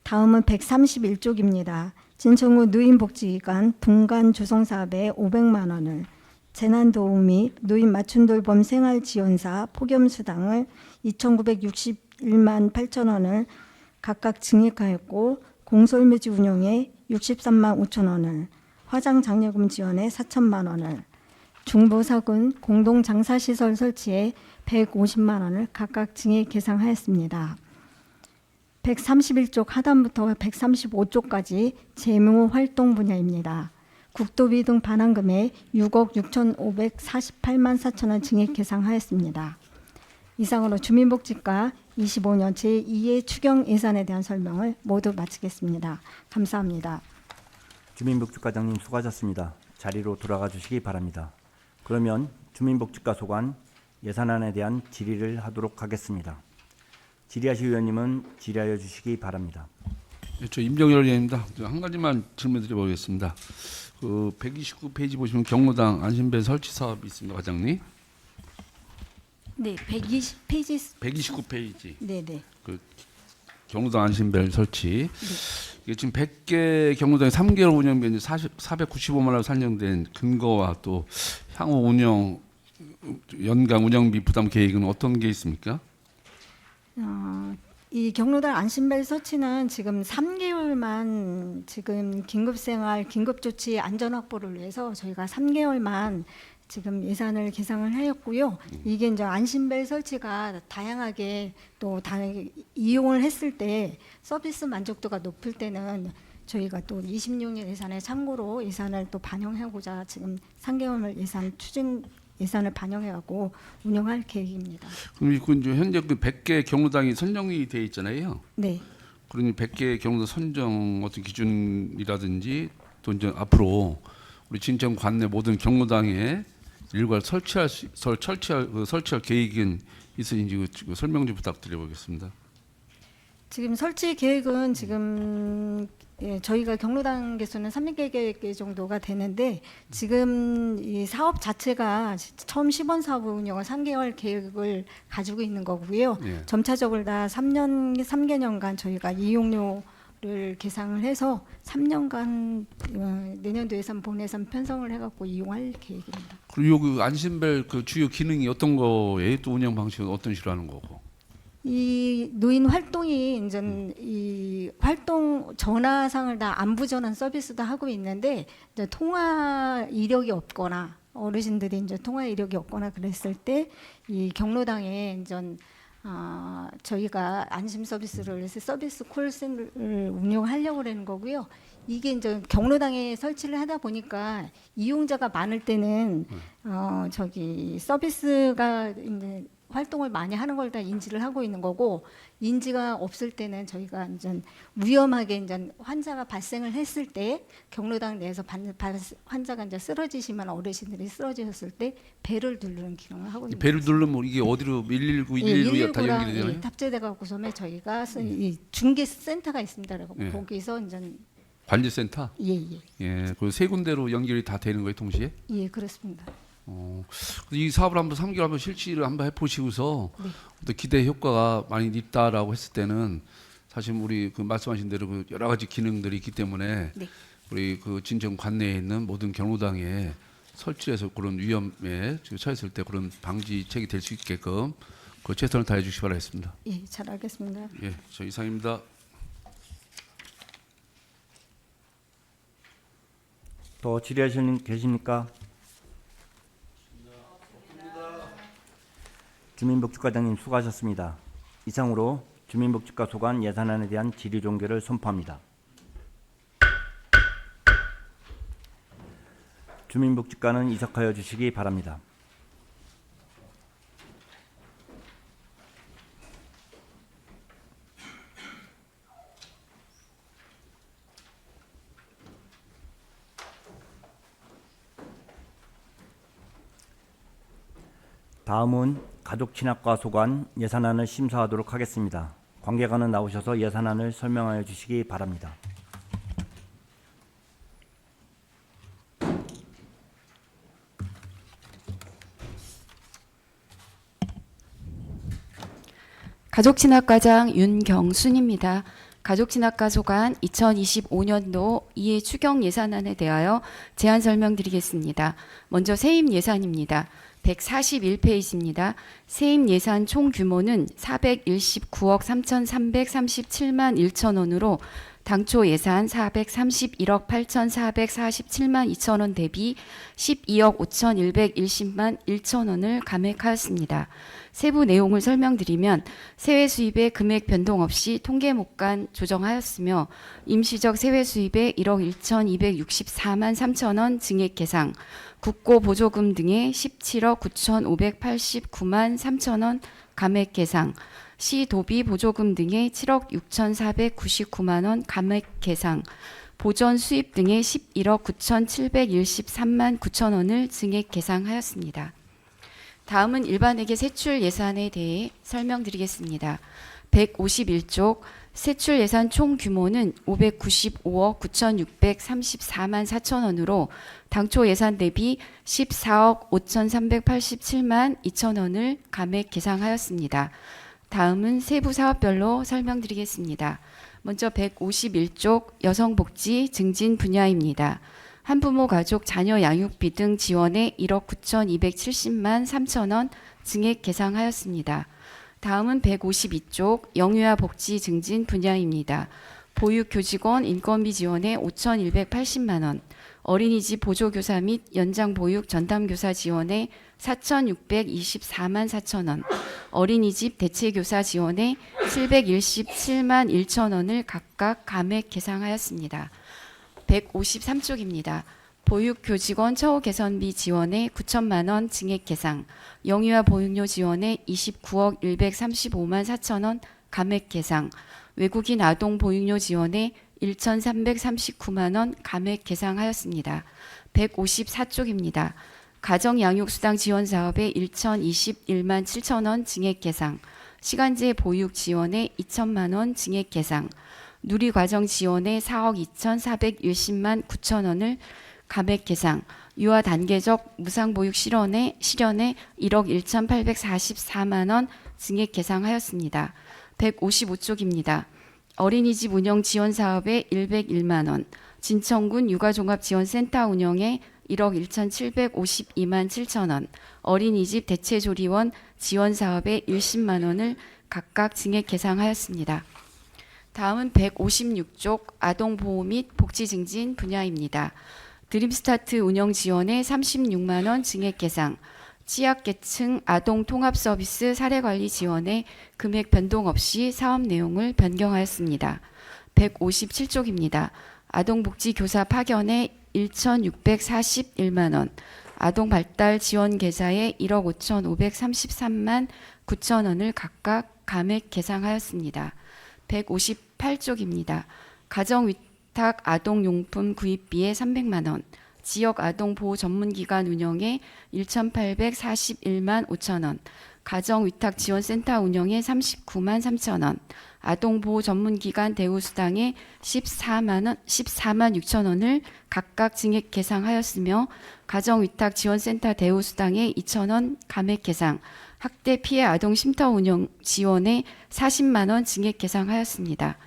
다음은 131쪽입니다. 진천구 노인복지기관 분간 조성 사업에 500만 원을, 재난도우미 노인 맞춤돌봄 생활지원사 폭염수당을 2,961만 8천 원을 각각 증액하였고 공설묘지 운영에 63만 5천 원을, 화장장려금 지원에 4천만 원을, 중부사군 공동장사시설 설치에 150만 원을 각각 증액 계상하였습니다. 131쪽 하단부터 135쪽까지 재무활동 분야입니다. 국도비 등 반환금에 6억 6,548만 4천 원 증액 계상하였습니다. 이상으로 주민복지과 25년 제2의 추경 예산에 대한 설명을 모두 마치겠습니다. 감사합니다. 주민복지과장님 수고하셨습니다. 자리로 돌아가 주시기 바랍니다. 그러면 주민복지과 소관 예산안에 대한 질의를 하도록 하겠습니다. 질의하실 의원님은 질의하여 주시기 바랍니다. 네, 저 임정열 의원입니다. 한 가지만 질문드려보겠습니다. 그 129페이지 보시면 경로당 안심벨 설치 사업이 있습니다, 과장님. 네, 120페이지. 129페이지. 네, 네. 그 경로당 안심벨 설치. 이게 지금 100개 경로당에 3개월 운영비 495만 원 산정된 근거와 또 향후 운영 연간 운영비 부담 계획은 어떤 게 있습니까? 이 경로당 안심벨 설치는 지금 3개월만 지금 긴급생활 긴급조치 안전 확보를 위해서 저희가 3개월만 지금 예산을 계상을 하였고요. 이게 이제 안심벨 설치가 다양하게 또 이용을 했을 때 서비스 만족도가 높을 때는 저희가 또 26년 예산에 참고로 예산을 또 반영하고자 지금 3개월 예산 추진 예산을 반영해갖고 운영할 계획입니다. 그럼 이제 현재 그 100개 경로당이 선정이 돼 있잖아요. 네. 그러니 100개 경로당 선정 어떤 기준이라든지 또 이제 앞으로 우리 진천 관내 모든 경로당에 일괄 설치할 계획은 있으신지 그 설명 좀 부탁드려보겠습니다. 지금 설치 계획은 지금 저희가 경로당 개수는 300개 정도가 되는데 지금 이 사업 자체가 처음 시범 사업 운영을 3개월 계획을 가지고 있는 거고요. 예. 점차적으로 다 3개년간 저희가 이용료를 계상을 해서 3년간 내년도 예산 본 예산 편성을 해갖고 이용할 계획입니다. 그리고 그 안심벨 그 주요 기능이 어떤 거예요? 또 운영 방식은 어떤 식으로 하는 거고? 이 노인 활동이 이제 이 활동 전화상을 다 안부 전환 서비스도 하고 있는데 이제 통화 이력이 없거나 어르신들이 이제 통화 이력이 없거나 그랬을 때 이 경로당에 이제 저희가 안심 서비스를 해서 서비스 콜센터를 운영하려고 하는 거고요. 이게 이제 경로당에 설치를 하다 보니까 이용자가 많을 때는 저기 서비스가 이제 활동을 많이 하는 걸 다 인지를 하고 있는 거고, 인지가 없을 때는 저희가 이제 위험하게 이제 환자가 발생을 했을 때 경로당 내에서 환자가 이제 쓰러지시면 어르신들이 쓰러지셨을 때 배를 누르는 기능을 하고 있는 배를 누르면 이게 어디로 119, 112로 다 연결이 되나요? 탑재돼 갖고서는 저희가 이 중계 센터가 있습니다. 그리고 예. 거기서 이제 관제센터. 예예 예, 그 세 군데로 연결이 다 되는 거예요, 동시에? 예, 그렇습니다. 이 사업을 한번 3개월 한번 실시를 한번 해보시고서 네. 어떤 기대 효과가 많이 있다라고 했을 때는 사실 우리 그 말씀하신 대로 그 여러 가지 기능들이 있기 때문에 네. 우리 그 진정 관내에 있는 모든 경로당에 설치해서 그런 위험에 처했을 때 그런 방지책이 될 수 있게끔 그 최선을 다해 주시기 바라겠습니다. 예, 잘 알겠습니다. 예, 저 이상입니다. 또 질의하실 분 계십니까? 주민복지과장님 수고하셨습니다. 이상으로 주민복지과 소관 예산안에 대한 질의 종결을 선포합니다. 주민복지과는 이석하여 주시기 바랍니다. 다음은 가족친화과 소관 예산안을 심사하도록 하겠습니다. 관계관은 나오셔서 예산안을 설명하여 주시기 바랍니다. 가족친화과장 윤경순입니다. 가족친화과 소관 2025년도 이해 추경 예산안에 대하여 제안 설명드리겠습니다. 먼저 세입 예산입니다. 141페이지입니다. 세입 예산 총 규모는 419억 3,337만 1천 원으로 당초 예산 431억 8,447만 2천 원 대비 12억 5,110만 1천 원을 감액하였습니다. 세부 내용을 설명드리면 세외 수입의 금액 변동 없이 통계목간 조정하였으며 임시적 세외 수입의 1억 1,264만 3천 원 증액 계상, 국고 보조금 등의 17억 9,589만 3천 원 감액 계상, 시 도비 보조금 등의 7억 6,499만 원 감액 계상, 보전 수입 등의 11억 9,713만 9천 원을 증액 계상하였습니다. 다음은 일반회계 세출 예산에 대해 설명드리겠습니다. 151쪽 세출 예산 총 규모는 595억 9,634만 4천 원으로 당초 예산 대비 14억 5,387만 2천 원을 감액 계상하였습니다. 다음은 세부 사업별로 설명드리겠습니다. 먼저 151쪽 여성복지 증진 분야입니다. 한부모 가족 자녀 양육비 등 지원에 1억 9,270만 3천 원 증액 계상하였습니다. 다음은 152쪽 영유아 복지 증진 분야입니다. 보육교직원 인건비 지원에 5,180만 원, 어린이집 보조교사 및 연장보육 전담교사 지원에 4,624만 4천 원, 어린이집 대체교사 지원에 717만 1천 원을 각각 감액 계상하였습니다. 153쪽입니다. 보육교직원 처우 개선비 지원에 9천만 원 증액 계상, 영유아 보육료 지원에 29억 135만 4천 원 감액 계상, 외국인 아동 보육료 지원에 1,339만 원 감액 계상하였습니다. 154쪽입니다. 가정양육수당 지원 사업에 1,021만 7천 원 증액 계상, 시간제 보육 지원에 2천만 원 증액 계상, 누리과정 지원에 4억 2,410만 9천 원을 감액 계상, 유아 단계적 무상보육 실현에 1억 1,844만 원 증액 계상하였습니다. 155쪽입니다. 어린이집 운영 지원 사업에 101만 원, 진천군 육아종합지원센터 운영에 1억 1,752만 7천 원, 어린이집 대체조리원 지원 사업에 10만 원을 각각 증액 계상하였습니다. 다음은 156쪽 아동보호 및 복지증진 분야입니다. 드림스타트 운영 지원에 36만 원 증액 계상, 취약계층 아동 통합 서비스 사례관리 지원에 금액 변동 없이 사업 내용을 변경하였습니다. 157쪽입니다. 아동복지교사 파견에 1,641만 원, 아동 발달 지원 계좌에 1억 5,533만 9천 원을 각각 감액 계상하였습니다. 158쪽입니다. 가정위탁 아동용품 구입비에 300만 원, 지역 아동보호 전문기관 운영에 1,841만 5천 원, 가정위탁지원센터 운영에 39만 3천 원, 아동보호 전문기관 대우수당에 14만 6천 원을 각각 증액 계상하였으며 가정위탁지원센터 대우수당에 2천 원 감액 계상, 학대 피해 아동 쉼터 운영 지원에 40만 원 증액 계상하였습니다.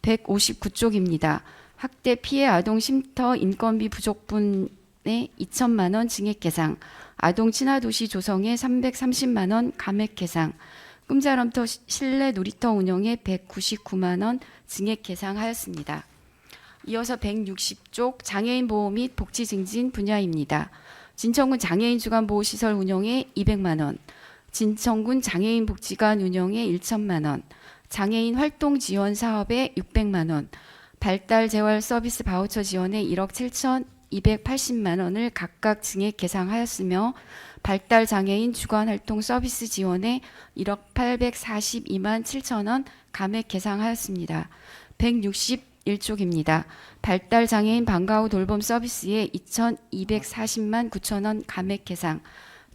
159쪽입니다. 학대 피해 아동 쉼터 인건비 부족분에 2천만 원 증액 계상, 아동 친화도시 조성에 330만 원 감액 계상, 꿈자럼터 실내 놀이터 운영에 199만 원 증액 계상하였습니다. 이어서 160쪽 장애인 보호 및 복지 증진 분야입니다. 진천군 장애인 주간 보호시설 운영에 200만 원, 진천군 장애인 복지관 운영에 1천만 원, 장애인 활동 지원 사업에 600만 원, 발달 재활 서비스 바우처 지원에 1억 7,280만 원을 각각 증액 계상하였으며 발달 장애인 주간 활동 서비스 지원에 1억 842만 7천 원 감액 계상하였습니다. 161쪽입니다. 발달 장애인 방과 후 돌봄 서비스에 2,240만 9천 원 감액 계상,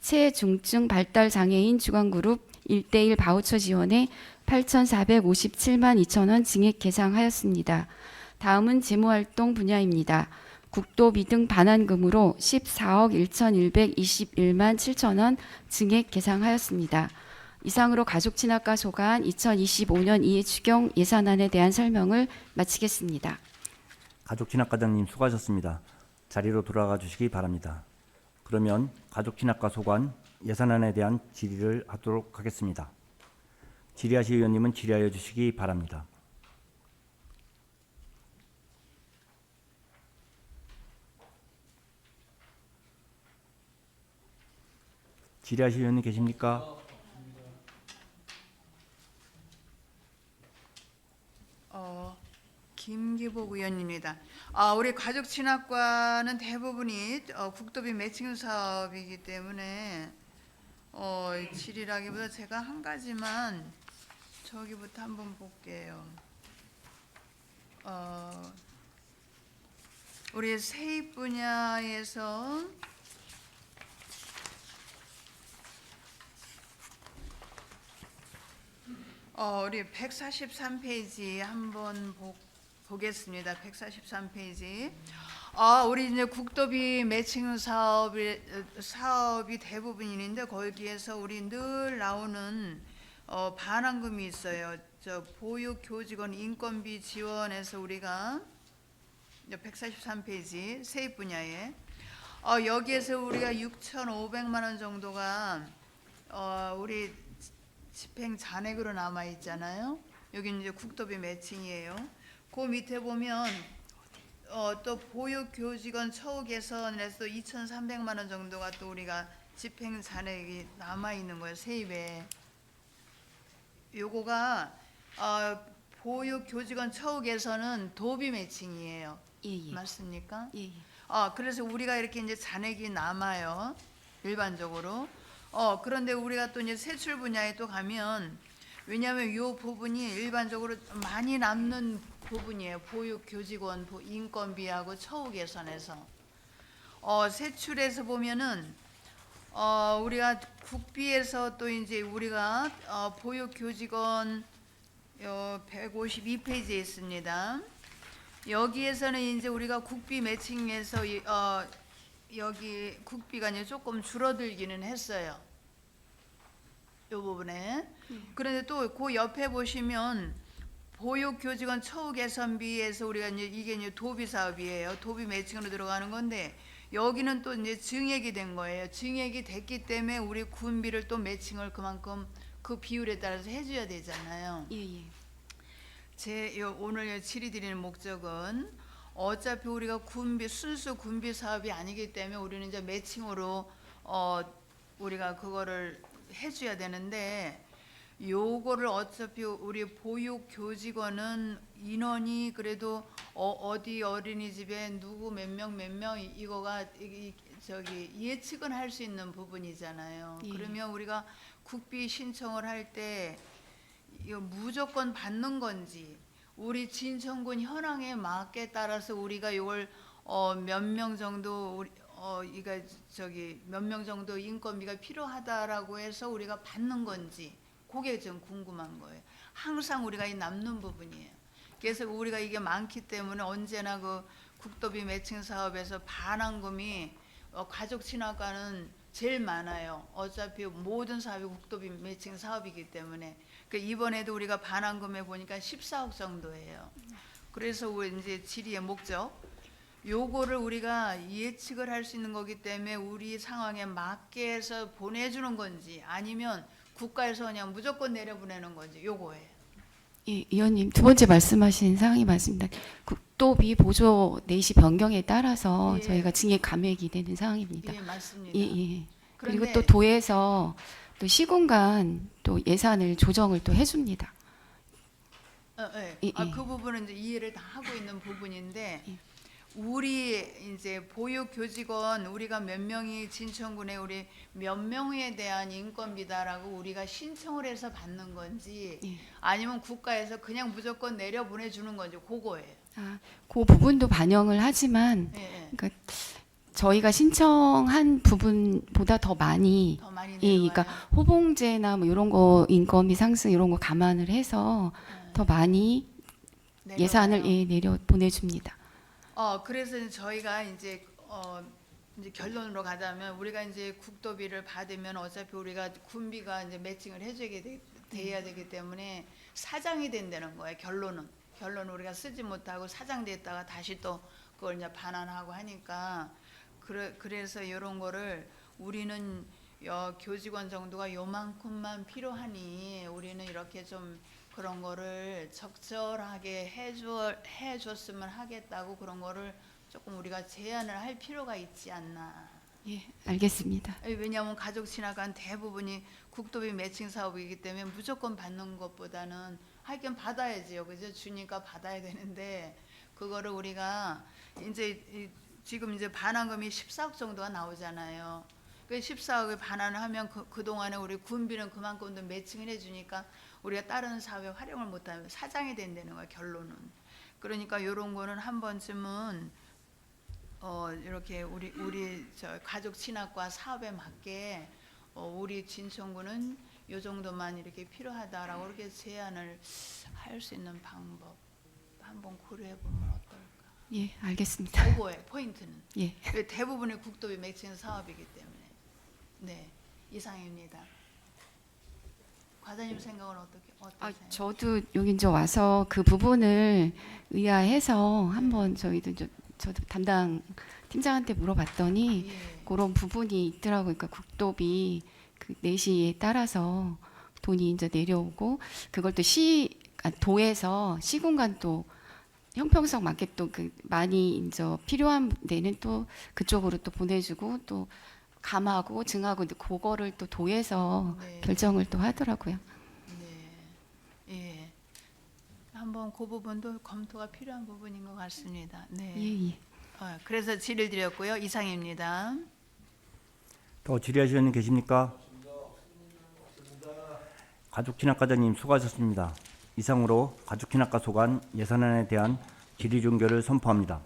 체중증 발달 장애인 주간그룹 1대1 바우처 지원에 8,457만 2천 원 증액 계상하였습니다. 다음은 재무활동 분야입니다. 국도비 등 반환금으로 14억 1,121만 7천 원 증액 계상하였습니다. 이상으로 가족친화과 소관 2025년 이해추경 예산안에 대한 설명을 마치겠습니다. 가족친화과장님 수고하셨습니다. 자리로 돌아가 주시기 바랍니다. 그러면 가족친화과 소관 예산안에 대한 질의를 하도록 하겠습니다. 질의하실 의원님은 질의하여 주시기 바랍니다. 질의하실 의원님 계십니까? 김기복 의원입니다. 우리 가족친화과는 대부분이 국도비 매칭 사업이기 때문에 질의라기보다 제가 한 가지만 저기부터 한번 볼게요. 우리 세입 분야에서 우리 143페이지 한번 보겠습니다. 143페이지. 우리 이제 국도비 매칭 사업이 대부분인데 거기에서 우리 늘 나오는 반환금이 있어요. 저 보육교직원 인건비 지원에서 우리가 143페이지 세입 분야에 여기에서 우리가 6,500만 원 정도가 우리 집행 잔액으로 남아 있잖아요. 여기 이제 국도비 매칭이에요. 그 밑에 보면 또 보육교직원 처우 개선에서 2,300만 원 정도가 또 우리가 집행 잔액이 남아 있는 거예요. 세입에. 요거가 보육교직원 처우 개선은 도비 매칭이에요. 예. 맞습니까? 예. 그래서 우리가 이렇게 이제 잔액이 남아요. 일반적으로. 그런데 우리가 또 이제 세출 분야에 또 가면 왜냐하면 이 부분이 일반적으로 많이 남는 부분이에요. 보육교직원 인건비하고 처우 개선에서 세출에서 보면은 우리가 국비에서 또 이제 우리가 보육교직원 152페이지에 있습니다. 여기에서는 이제 우리가 국비 매칭에서 여기 국비가 이제 조금 줄어들기는 했어요. 이 부분에. 그런데 또 그 옆에 보시면 보육교직원 처우 개선비에서 우리가 이게 이제 도비 사업이에요. 도비 매칭으로 들어가는 건데 여기는 또 이제 증액이 된 거예요. 증액이 됐기 때문에 우리 군비를 또 매칭을 그만큼 그 비율에 따라서 해줘야 되잖아요. 예. 오늘 질의드리는 목적은 어차피 우리가 순수 군비 사업이 아니기 때문에 우리는 이제 매칭으로 우리가 그거를 해줘야 되는데 요거를 어차피 우리 보육 교직원은 인원이 그래도 어디 어린이집에 누구 몇 명 이거가 저기 예측은 할 수 있는 부분이잖아요. 예. 그러면 우리가 국비 신청을 할 때 이거 무조건 받는 건지 우리 진천군 현황에 맞게 따라서 우리가 이걸 몇 명 정도 이가 저기 몇 명 정도 인건비가 필요하다라고 해서 우리가 받는 건지 그게 좀 궁금한 거예요. 항상 우리가 이 남는 부분이에요. 그래서 우리가 이게 많기 때문에 언제나 그 국도비 매칭 사업에서 반환금이 가족 친화과는 제일 많아요. 어차피 모든 사업이 국도비 매칭 사업이기 때문에. 이번에도 우리가 반환금에 보니까 14억 정도예요. 그래서 이제 질의의 목적, 요거를 우리가 예측을 할 수 있는 거기 때문에 우리 상황에 맞게 해서 보내주는 건지 아니면 국가에서 그냥 무조건 내려보내는 건지 요거예요. 예, 위원님 두 번째 말씀하신 사항이 맞습니다. 국도비 보조 내시 변경에 따라서 예. 저희가 징액 감액이 되는 사항입니다. 예, 맞습니다. 예, 예. 그리고 그런데 또 도에서 또 시군간 또 예산을 조정을 또 해줍니다. 예. 예, 예. 그 부분은 이제 이해를 다 하고 있는 부분인데 예. 우리 이제 보육 교직원 우리가 몇 명이 진천군에 우리 몇 명에 대한 인건비다라고 우리가 신청을 해서 받는 건지 예. 아니면 국가에서 그냥 무조건 내려 보내주는 건지 그거예요. 그 부분도 반영을 하지만 예, 예. 그러니까 저희가 신청한 부분보다 더 많이 더 많이 예, 내려와요. 그러니까 호봉제나 뭐 이런 거 인건비 상승 이런 거 감안을 해서 더 많이 내려와요. 예산을 내려 보내줍니다. 그래서 이제 저희가 이제 이제 결론으로 가자면 우리가 이제 국도비를 받으면 어차피 우리가 군비가 이제 매칭을 해줘야 돼야 되기 때문에 사장이 된다는 거예요. 결론은 우리가 쓰지 못하고 사장됐다가 다시 또 그걸 이제 반환하고 하니까 그래서 이런 거를 우리는 교직원 정도가 요만큼만 필요하니 우리는 이렇게 좀 그런 거를 적절하게 해줬으면 하겠다고 그런 거를 조금 우리가 제한을 할 필요가 있지 않나. 예, 알겠습니다. 왜냐하면 가족 친화관 대부분이 국도비 매칭 사업이기 때문에 무조건 받는 것보다는 하긴 받아야지요. 그죠? 주니까 받아야 되는데 그거를 우리가 이제 지금 이제 반환금이 14억 정도가 나오잖아요. 그 14억을 반환을 하면 그동안에 우리 군비는 그만큼도 매칭을 해주니까 우리가 다른 사업에 활용을 못하면 사장이 된다는 거야, 결론은. 그러니까 이런 거는 한 번쯤은 이렇게 우리 저 가족 친화과 사업에 맞게 우리 진천구는 요 정도만 이렇게 필요하다라고 이렇게 제안을 할 수 있는 방법 한번 고려해 보면 어떨까? 예, 알겠습니다. 그거예요, 포인트는. 예. 대부분의 국도비 매칭 사업이기 때문에. 네, 이상입니다. 과장님 생각은 어떠세요? 저도 여기 이제 와서 그 부분을 의아해서 한번 저도 담당 팀장한테 물어봤더니 예. 그런 부분이 있더라고요. 그러니까 국도비 그 내시에 따라서 돈이 이제 내려오고 그걸 또 도에서 시군간 또 형평성 맞게 또 그 많이 이제 필요한 데는 또 그쪽으로 또 보내주고 또 감하고 증하고 그거를 또 도에서 네. 결정을 또 하더라고요. 네, 예. 한번 그 부분도 검토가 필요한 부분인 것 같습니다. 네. 예. 그래서 질의를 드렸고요. 이상입니다. 더 질의하실 의원님 계십니까? 가족친화과장님 수고하셨습니다. 이상으로 가족친화과 소관 예산안에 대한 질의 종결을 선포합니다.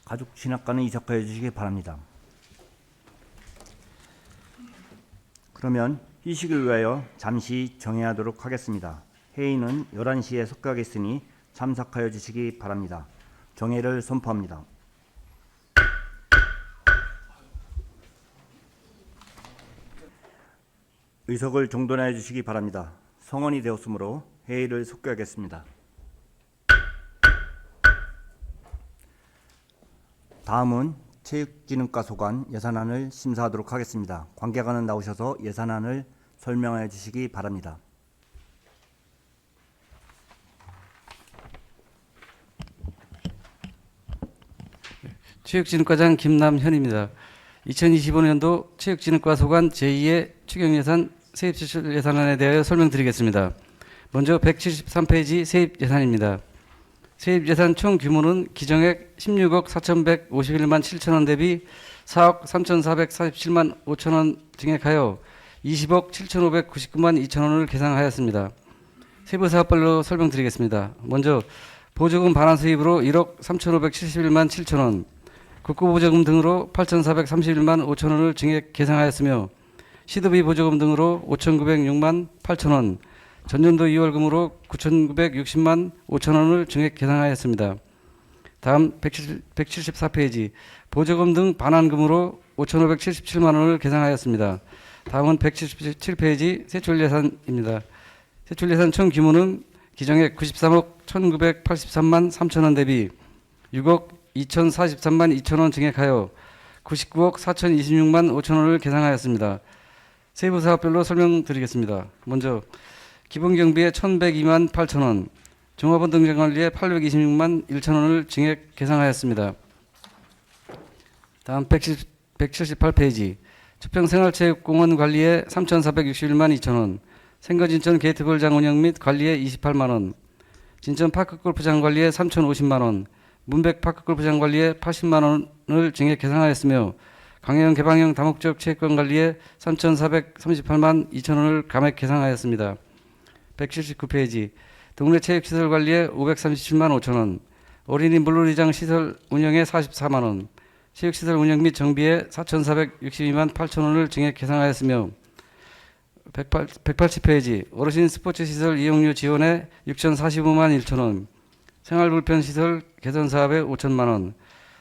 가족친화과는 이석하여 주시기 바랍니다. 그러면 휴식을 위하여 잠시 정회하도록 하겠습니다. 회의는 11시에 속하겠으니 참석하여 주시기 바랍니다. 정회를 선포합니다. 의석을 정돈하여 주시기 바랍니다. 성원이 되었으므로 회의를 속하겠습니다. 다음은 체육진흥과 소관 예산안을 심사하도록 하겠습니다. 관계관은 나오셔서 예산안을 설명해 주시기 바랍니다. 체육진흥과장 김남현입니다. 2025년도 체육진흥과 소관 제2의 추경예산 세입지출 예산안에 대하여 설명드리겠습니다. 먼저 173페이지 세입예산입니다. 세입예산 총 규모는 기정액 16억 4,151만 7천원 대비 4억 3,447만 5천원 증액하여 20억 7,599만 2천원을 계상하였습니다. 세부 사업별로 설명드리겠습니다. 먼저 보조금 반환 수입으로 1억 3,571만 7천원, 국고보조금 등으로 8,431만 5천원을 증액 계상하였으며 시도비 보조금 등으로 5,906만 8천원, 전년도 2월금으로 9,960만 5천원을 증액 계상하였습니다. 다음 174페이지 보조금 등 반환금으로 5,577만 원을 계상하였습니다. 다음은 177페이지 세출예산입니다. 세출예산 총 규모는 기정액 93억 1,983만 3천원 대비 6억 2,043만 2천원 증액하여 99억 4,026만 5천원을 계상하였습니다. 세부 사업별로 설명드리겠습니다. 먼저 기본경비에 1,102만 8천원, 종합원 등장관리에 826만 1천원을 증액 계상하였습니다. 다음 178페이지 주평생활체육공원 관리에 3,461만 2천원, 생거진천 게이트볼장 운영 및 관리에 28만 원, 진천 파크골프장 관리에 3,050만 원, 문백 파크골프장 관리에 80만 원을 증액 계상하였으며 강해형 개방형 다목적 체육관 관리에 3,438만 2천 원을 감액 계상하였습니다. 179페이지 동네 체육시설 관리에 537만 5천 원, 어린이 물놀이장 시설 운영에 44만 원, 체육시설 운영 및 정비에 4,462만 8천 원을 증액 계상하였으며 180페이지 어르신 스포츠시설 이용료 지원에 6,045만 1천 원, 생활불편시설 개선 사업에 5천만 원,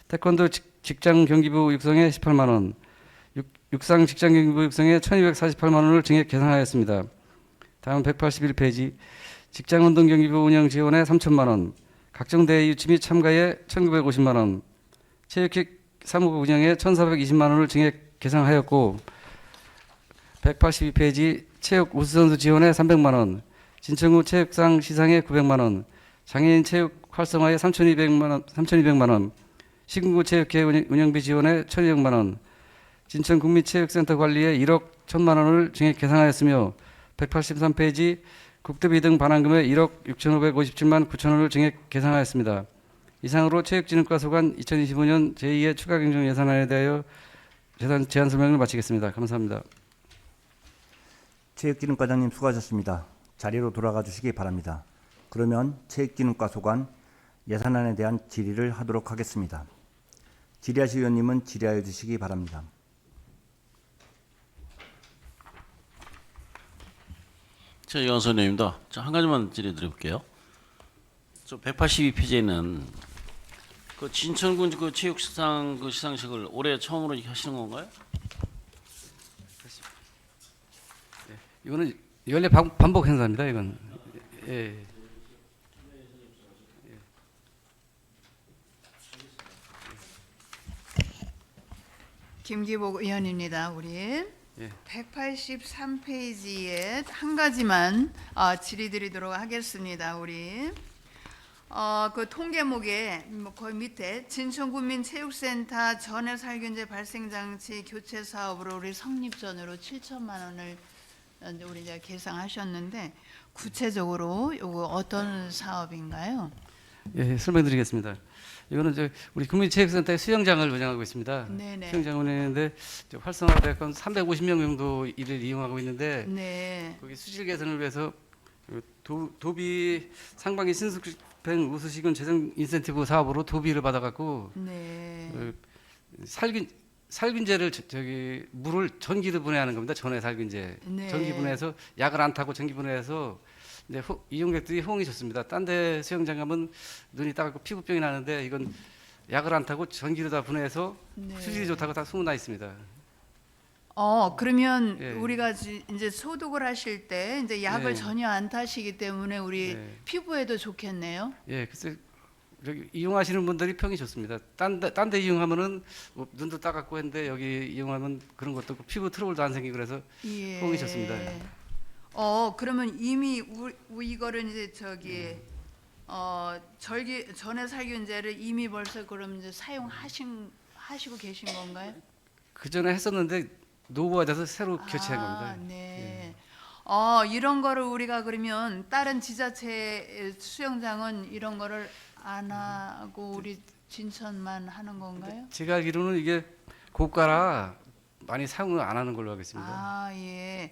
태권도 직장경기부 육성에 18만 원, 육상 직장경기부 육성에 1,248만 원을 증액 계상하였습니다. 다음 181페이지 직장운동경기부 운영 지원에 3천만 원, 각종 대회 유치 및 참가에 1,950만 원, 체육회 사무부 운영에 1,420만 원을 증액 계상하였고 182페이지 체육 우수선수 지원에 300만 원, 진천구 체육상 시상에 900만 원, 장애인 체육 활성화에 3,200만 원, 시군구 체육회 운영비 지원에 1,200만 원, 진천 국민체육센터 관리에 1억 1,000만 원을 증액 계상하였으며 183페이지 국대비 등 반환금에 1억 6,557만 9천 원을 증액 계상하였습니다. 이상으로 체육진흥과 소관 2025년 제2의 추가경정 예산안에 대하여 제안 설명을 마치겠습니다. 감사합니다. 체육진흥과장님 수고하셨습니다. 자리로 돌아가 주시기 바랍니다. 그러면 체육진흥과 소관 예산안에 대한 질의를 하도록 하겠습니다. 질의하실 의원님은 질의하여 주시기 바랍니다. 이완 선생님입니다. 한 가지만 질의 드려볼게요. 182페이지에는 그 진천군 그 체육시상 그 시상식을 올해 처음으로 하시는 건가요? 이거는 원래 반복 행사입니다. 이건 예. 김기복 의원입니다. 우리 예. 183페이지에 한 가지만 질의드리도록 하겠습니다. 우리 그 통계목에 거의 밑에 진천군민체육센터 전해살균제 발생장치 교체 사업으로 우리 성립전으로 7천만 원을 우리 이제 계상하셨는데 구체적으로 이거 어떤 사업인가요? 예, 설명드리겠습니다. 이거는 우리 국민체육센터의 수영장을 운영하고 있습니다. 네네. 수영장 운영했는데 활성화되었건 350명 정도 이를 이용하고 있는데 네. 거기 수질 개선을 위해서 도비 상반기 신수집행 우수시군 재정 인센티브 사업으로 도비를 받아갖고 네. 살균제를 물을 전기로 분해하는 겁니다. 전해 살균제. 네. 전기 분해해서 약을 안 타고 전기 분해해서 이제 이용객들이 호응이 좋습니다. 딴 데 수영장 가면 눈이 따갑고 피부병이 나는데 이건 약을 안 타고 전기로 다 분해해서 네. 수질이 좋다고 다 소문나 있습니다. 그러면 예. 우리가 이제 소독을 하실 때 이제 약을 네. 전혀 안 타시기 때문에 우리 네. 피부에도 좋겠네요. 예, 글쎄 여기 이용하시는 분들이 평이 좋습니다. 딴 데 이용하면은 눈도 따갑고 했는데 여기 이용하면 그런 것도 없고 피부 트러블도 안 생기고 그래서 예. 호응이 좋습니다. 그러면 이미 이거를 이제 전해 살균제를 이미 벌써 그럼 이제 사용하시고 계신 건가요? 그 전에 했었는데 노후화돼서 새로 교체한 겁니다. 네. 이런 거를 우리가 그러면 다른 지자체 수영장은 이런 거를 안 하고 우리 진천만 하는 건가요? 제가 알기로는 이게 고가라 많이 사용을 안 하는 걸로 알고 있습니다. 예.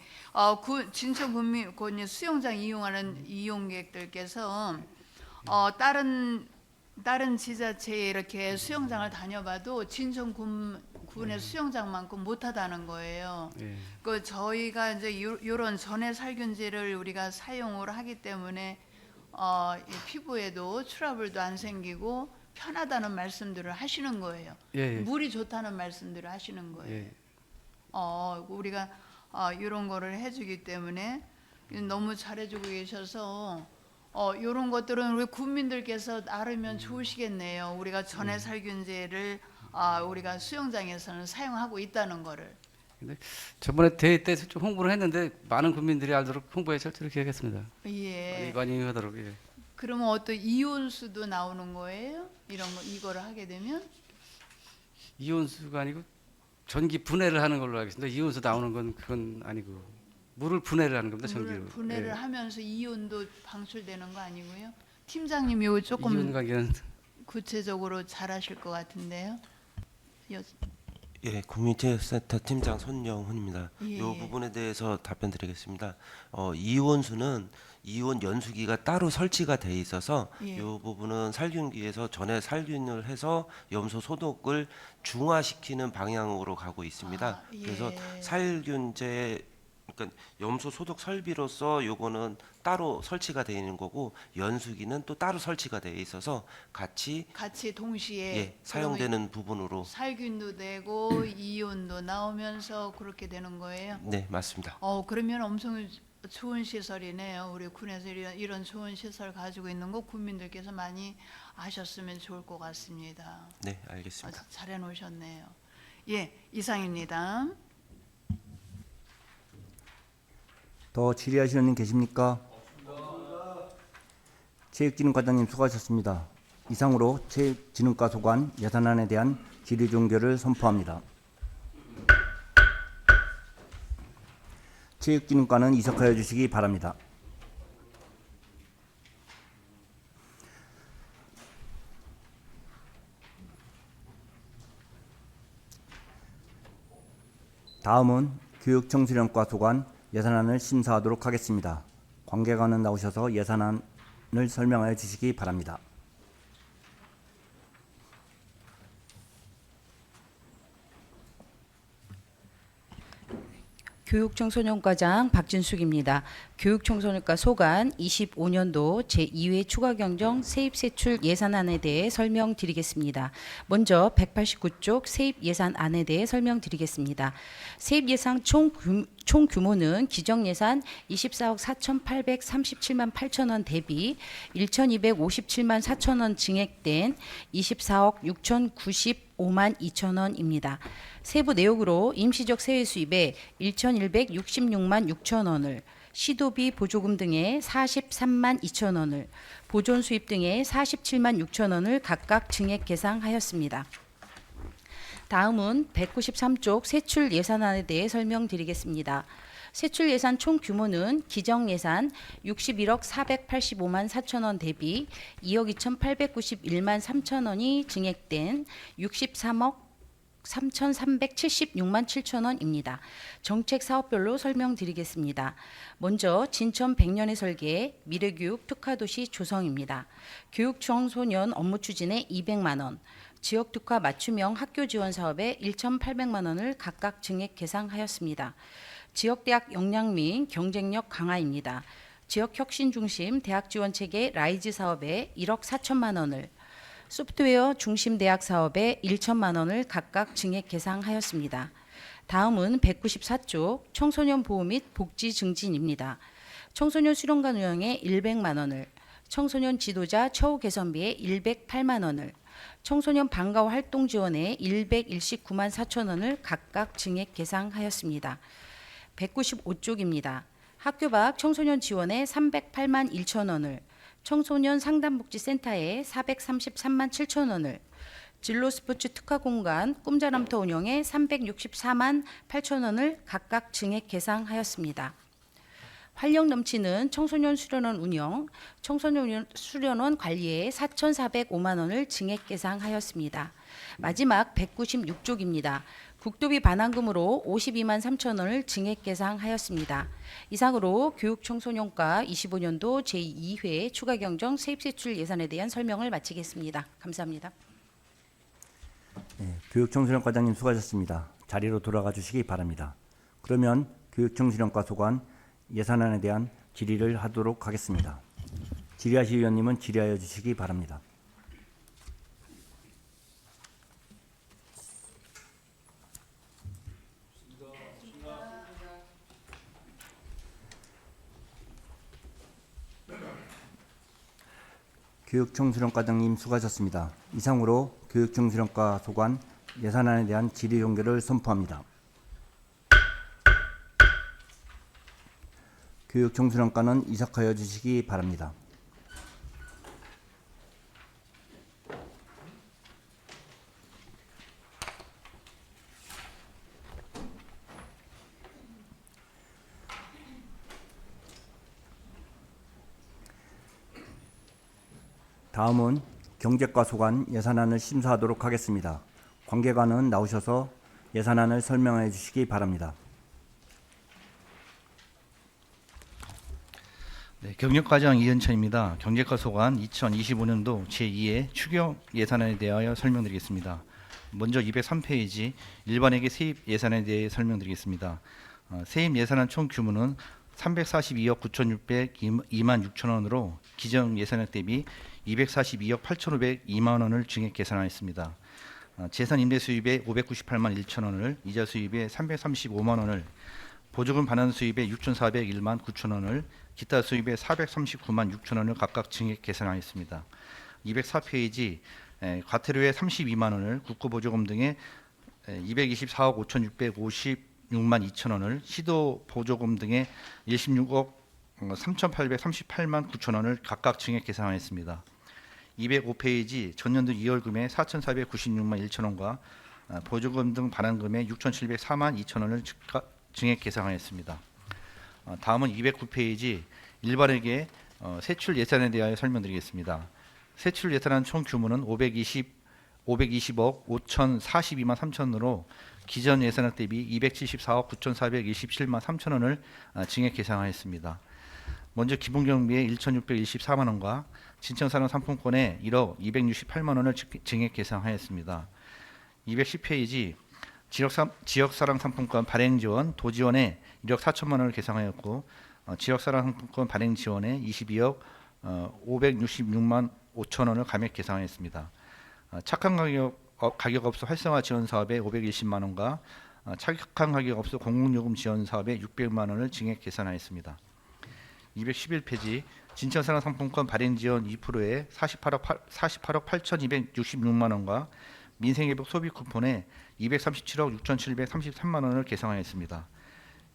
진천 군민 수영장 이용하는 이용객들께서 다른 지자체에 이렇게 수영장을 다녀봐도 진천 군의 수영장만큼 못하다는 거예요. 예. 그 저희가 이제 요런 전해 살균제를 우리가 사용을 하기 때문에 이 피부에도 트러블도 안 생기고 편하다는 말씀들을 하시는 거예요. 예, 예. 물이 좋다는 말씀들을 하시는 거예요. 예. 우리가 이런 거를 해주기 때문에 너무 잘해주고 계셔서 이런 것들은 우리 국민들께서 알으면 좋으시겠네요. 우리가 전해 살균제를 우리가 수영장에서는 사용하고 있다는 거를. 근데 저번에 대회 때 좀 홍보를 했는데 많은 국민들이 알도록 홍보에 철저히 기하겠습니다. 예. 많이 하도록. 예. 그러면 어떤 이온수도 나오는 거예요? 이거를 하게 되면? 이온수가 아니고 전기 분해를 하는 걸로 알겠습니다. 이온수 나오는 건 그건 아니고 물을 분해를 하는 겁니다. 전기로. 물을 분해를 예. 하면서 이온도 방출되는 거 아니고요? 팀장님이 이거 이온 조금 관계는 구체적으로 잘하실 것 같은데요. 예, 국민체육센터 팀장 손영훈입니다. 예, 이 예. 부분에 대해서 답변드리겠습니다. 이온수는 이온 연수기가 따로 설치가 돼 있어서 예. 이 부분은 살균기에서 전에 살균을 해서 염소 소독을 중화시키는 방향으로 가고 있습니다. 예. 그래서 살균제 그러니까 염소 소독 설비로서 요거는 따로 설치가 되어 있는 거고 연수기는 또 따로 설치가 되어 있어서 같이 동시에 사용되는 부분으로 살균도 되고 이온도 나오면서 그렇게 되는 거예요. 네, 맞습니다. 그러면 엄청 좋은 시설이네요. 우리 군에서 이런 좋은 시설 가지고 있는 거 국민들께서 많이 아셨으면 좋을 것 같습니다. 네, 알겠습니다. 잘 해놓으셨네요. 예, 이상입니다. 더 질의하시는 분 계십니까? 체육진흥과장님 수고하셨습니다. 이상으로 체육진흥과 소관 예산안에 대한 질의 종결을 선포합니다. 체육진흥과는 이석하여 주시기 바랍니다. 다음은 교육청소년과 소관 예산안을 심사하도록 하겠습니다. 관계관은 나오셔서 예산안을 설명하여 주시기 바랍니다. 교육청소년과장 박진숙입니다. 교육청소년과 소관 25년도 제2회 추가경정 세입세출 예산안에 대해 설명드리겠습니다. 먼저 189쪽 세입예산안에 대해 설명드리겠습니다. 세입예산 총 규모는 기정예산 24억 4,837만 8천원 대비 1,257만 4천원 증액된 24억 6,095만 2천원입니다. 세부 내역으로 임시적 세외 수입에 1,166만 6천원을, 시도비 보조금 등의 43만 2천원을, 보존 수입 등의 47만 6천원을 각각 증액 계상하였습니다. 다음은 193쪽 세출 예산안에 대해 설명드리겠습니다. 세출 예산 총 규모는 기정 예산 61억 485만 4천원 대비 2억 2,891만 3천원이 증액된 63억 3,376만 7천원입니다. 정책 사업별로 설명드리겠습니다. 먼저 진천 100년의 설계 미래교육 특화도시 조성입니다. 교육청소년 업무 추진에 200만 원, 지역특화 맞춤형 학교 지원 사업에 1,800만 원을 각각 증액 계상하였습니다. 지역대학 역량 및 경쟁력 강화입니다. 지역혁신 중심 대학 지원 체계 라이즈 사업에 1억 4천만 원을, 소프트웨어 중심 대학 사업에 1천만 원을 각각 증액 계상하였습니다. 다음은 194쪽 청소년 보호 및 복지 증진입니다. 청소년 수련관 운영에 100만 원을, 청소년 지도자 처우 개선비에 108만 원을, 청소년 방과 활동 지원에 119만 4천 원을 각각 증액 계상하였습니다. 195쪽입니다. 학교 밖 청소년 지원에 308만 1천 원을, 청소년 상담복지센터에 433만 7천 원을, 진로 스포츠 특화 공간 꿈자람터 운영에 364만 8천 원을 각각 증액 계상하였습니다. 활력 넘치는 청소년 수련원 운영, 청소년 수련원 관리에 4,405만 원을 증액 계상하였습니다. 마지막 196쪽입니다. 국도비 반환금으로 52만 3천 원을 증액 계상하였습니다. 이상으로 교육청소년과 25년도 제2회 추가경정 세입세출 예산에 대한 설명을 마치겠습니다. 감사합니다. 네, 교육청소년과장님 수고하셨습니다. 자리로 돌아가 주시기 바랍니다. 그러면 교육청소년과 소관 예산안에 대한 질의를 하도록 하겠습니다. 질의하실 위원님은 질의하여 주시기 바랍니다. 교육청소년과장님 수고하셨습니다. 이상으로 교육청소년과 소관 예산안에 대한 질의 종결을 선포합니다. 교육청소년과는 이삭하여 주시기 바랍니다. 다음은 경제과 소관 예산안을 심사하도록 하겠습니다. 관계관은 나오셔서 예산안을 설명해 주시기 바랍니다. 네, 경력과장 이현천입니다. 경제과 소관 2025년도 제2회 추경 예산안에 대하여 설명드리겠습니다. 먼저 203페이지 일반회계 세입 예산에 대해 설명드리겠습니다. 세입 예산안 총 규모는 342억 9,602만 6천 원으로 기정 예산액 대비 242억 8,502만 원을 증액 계산하였습니다. 재산 임대 수입에 598만 1천 원을, 이자 수입에 335만 원을, 보조금 반환 수입에 6,401만 9천 원을, 기타 수입에 439만 6천 원을 각각 증액 계산하였습니다. 204페이지 과태료에 32만 원을, 국고보조금 등에 224억 5,656만 2천 원을, 시도 보조금 등에 16억 3,838만 9천 원을 각각 증액 계산하였습니다. 205페이지 전년도 2월금에 4,496만 1천 원과 보조금 등 반환금에 6,704만 2천 원을 증액 계산하였습니다. 다음은 209페이지 일반회계 세출 예산에 대하여 설명드리겠습니다. 세출 예산안 총 규모는 520억 5,042만 3천으로 기존 예산액 대비 274억 9,427만 3천 원을 증액 계산하였습니다. 먼저 기본경비에 1,624만 원과 진청사랑 상품권에 1억 268만 원을 증액 계산하였습니다. 210페이지 지역사랑 상품권 발행 지원 도지원에 1억 4천만 원을 계산하였고 지역사랑 상품권 발행 지원에 22억 566만 5천 원을 감액 계산하였습니다. 착한 가격 업소 활성화 지원 사업에 520만 원과 착한 가격 업소 공공요금 지원 사업에 600만 원을 증액 계산하였습니다. 211페이지 진천사랑 상품권 발행 지원 2%에 48억 8,266만 원과 민생회복 소비 쿠폰에 237억 6,733만 원을 계산하였습니다.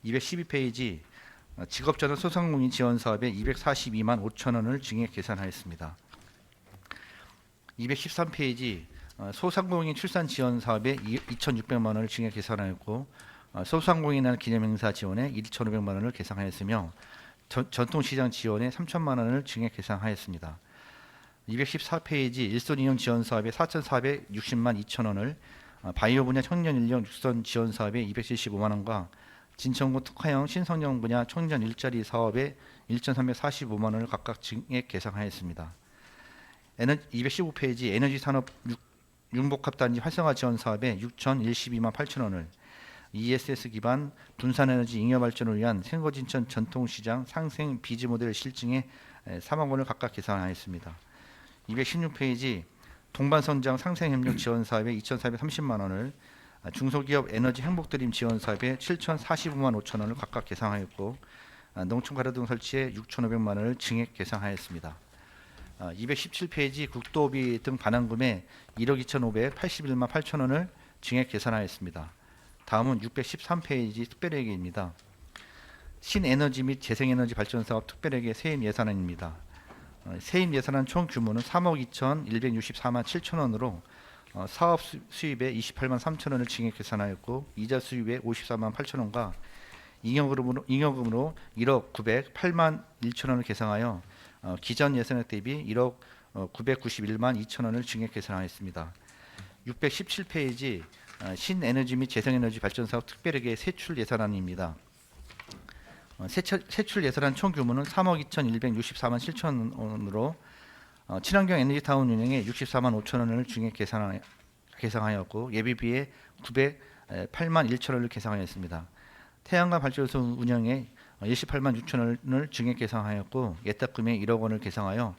212페이지 직업전환 소상공인 지원 사업에 242만 5천 원을 증액 계산하였습니다. 213페이지 소상공인 출산 지원 사업에 2,600만 원을 증액 계산하였고 소상공인의 기념행사 지원에 1,500만 원을 계산하였으며 전통시장 지원에 3천만 원을 증액 계산하였습니다. 214페이지 일손인형 지원 사업에 4,460만 2천 원을, 바이오 분야 청년 인력 육선 지원 사업에 275만 원과 진천구 특화형 신성령 분야 청년 일자리 사업에 1,345만 원을 각각 증액 계산하였습니다. 215페이지 에너지 산업 융복합단지 활성화 지원 사업에 6,012만 8천 원을, ESS 기반 분산에너지 잉여 발전을 위한 생거진천 전통시장 상생 비즈 모델 실증에 3억 원을 각각 계산하였습니다. 216페이지 동반선장 상생협력 지원 사업에 2,430만 원을, 중소기업 에너지 행복드림 지원 사업에 7,045만 5천 원을 각각 계산하였고 농촌 가로등 설치에 6,500만 원을 증액 계산하였습니다. 217페이지 국도비 등 반환금에 1억 2,581만 8천 원을 증액 계산하였습니다. 다음은 613페이지 특별회계입니다. 신에너지 및 재생에너지 발전 사업 특별회계 세입 예산안입니다. 세입 예산안 총 규모는 3억 2,164만 7천 원으로 사업 수입에 28만 3천 원을 증액 계산하였고 이자 수입에 54만 8천 원과 잉여금으로 1억 908만 1천 원을 계상하여 기존 예산액 대비 1억 991만 2천 원을 증액 계산하였습니다. 617페이지 신에너지 및 재생에너지 발전사업 특별회계 세출 예산안입니다. 세출 예산안 총 규모는 3억 2,164만 7천 원으로 친환경 에너지타운 운영에 64만 5천 원을 증액 계상하였고 예비비에 908만 1천 원을 계상하였습니다. 태양광 발전소 운영에 28만 6천 원을 증액 계상하였고 예탁금에 1억 원을 계상하여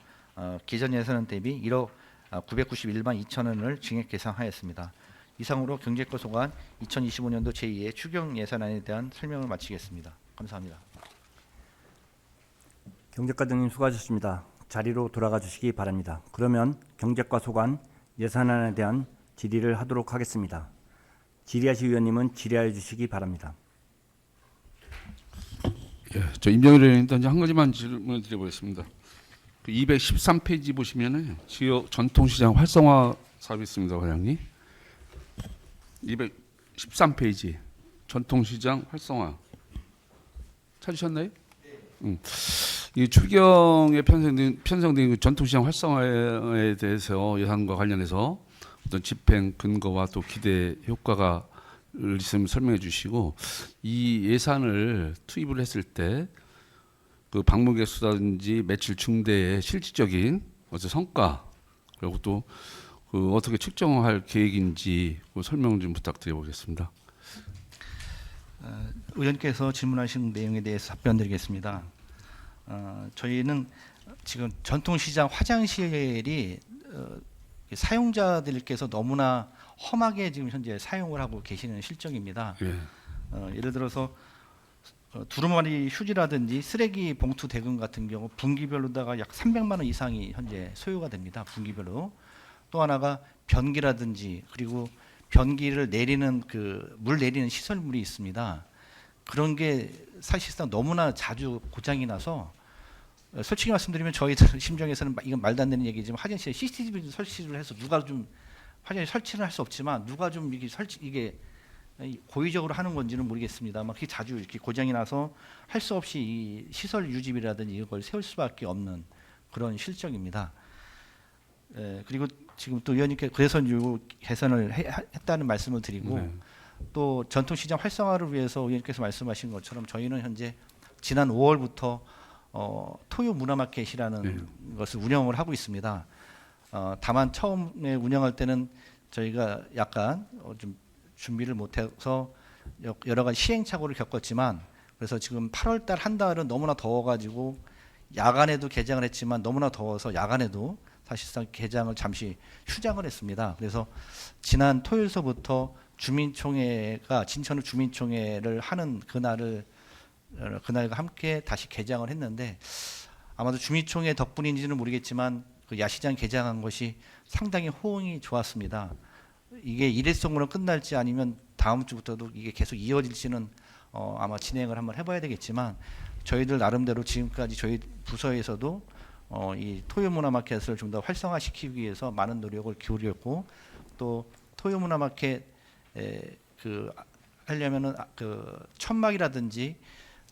기존 예산안 대비 1억 991만 2천 원을 증액 계상하였습니다. 이상으로 경제과 소관 2025년도 제2의 추경 예산안에 대한 설명을 마치겠습니다. 감사합니다. 경제과장님 수고하셨습니다. 자리로 돌아가 주시기 바랍니다. 그러면 경제과 소관 예산안에 대한 질의를 하도록 하겠습니다. 질의하실 위원님은 질의하여 주시기 바랍니다. 예, 저 임정일 의원님한테 한 가지만 질문을 드려보겠습니다. 그 213페이지 보시면은 지역 전통시장 활성화 사업이 있습니다, 과장님. 213페이지 전통시장 활성화 찾으셨나요? 이 추경에 편성된 그 전통시장 활성화에 대해서 예산과 관련해서 어떤 집행 근거와 또 기대 효과가 있으면 설명해 주시고 이 예산을 투입을 했을 때 그 방문객 수라든지 매출 증대의 실질적인 어떤 성과 그리고 또 그 어떻게 측정할 계획인지 그 설명 좀 부탁드려보겠습니다. 의원께서 질문하신 내용에 대해서 답변드리겠습니다. 저희는 지금 전통시장 화장실이 사용자들께서 너무나 험하게 지금 현재 사용을 하고 계시는 실정입니다. 예. 예를 들어서 두루마리 휴지라든지 쓰레기 봉투 대금 같은 경우 분기별로다가 약 300만 원 이상이 현재 소요가 됩니다. 분기별로. 또 하나가 변기라든지 그리고 변기를 내리는 그 물 내리는 시설물이 있습니다. 그런 게 사실상 너무나 자주 고장이 나서 솔직히 말씀드리면 저희들 심정에서는 이건 말도 안 되는 얘기지만 화장실에 CCTV 설치를 해서 누가 좀 화장실 설치를 할 수 없지만 누가 좀 이게 고의적으로 하는 건지는 모르겠습니다만 그게 자주 이렇게 고장이 나서 할 수 없이 이 시설 유지비라든지 이걸 세울 수밖에 없는 그런 실정입니다. 그리고 지금 또 의원님께 그래서 요 개선을 했다는 말씀을 드리고 또 전통시장 활성화를 위해서 의원님께서 말씀하신 것처럼 저희는 현재 지난 5월부터 토요 문화마켓이라는 것을 운영을 하고 있습니다. 다만 처음에 운영할 때는 저희가 약간 좀 준비를 못해서 여러 가지 시행착오를 겪었지만 그래서 지금 8월달 한 달은 너무나 더워가지고 야간에도 개장을 했지만 너무나 더워서 야간에도 사실상 개장을 잠시 휴장을 했습니다. 그래서 지난 토요일서부터 주민총회가 진천을 주민총회를 하는 그날과 함께 다시 개장을 했는데 아마도 주민총회 덕분인지는 모르겠지만 그 야시장 개장한 것이 상당히 호응이 좋았습니다. 이게 일회성으로 끝날지 아니면 다음 주부터도 이게 계속 이어질지는 아마 진행을 한번 해봐야 되겠지만 저희들 나름대로 지금까지 저희 부서에서도 이 토요문화마켓을 좀 더 활성화시키기 위해서 많은 노력을 기울였고 또 토요문화마켓 그 하려면은 그 천막이라든지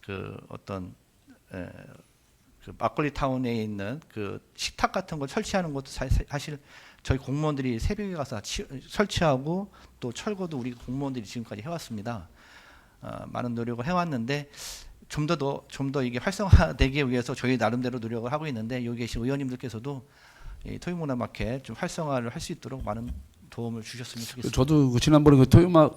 그 어떤 그 막걸리 타운에 있는 그 식탁 같은 걸 설치하는 것도 사실 저희 공무원들이 새벽에 가서 설치하고 또 철거도 우리 공무원들이 지금까지 해왔습니다. 많은 노력을 해왔는데 좀 더 이게 활성화되기 위해서 저희 나름대로 노력을 하고 있는데 여기 계신 의원님들께서도 이 토요문화마켓 좀 활성화를 할 수 있도록 많은 도움을 주셨으면 좋겠습니다. 저도 그 지난번에 그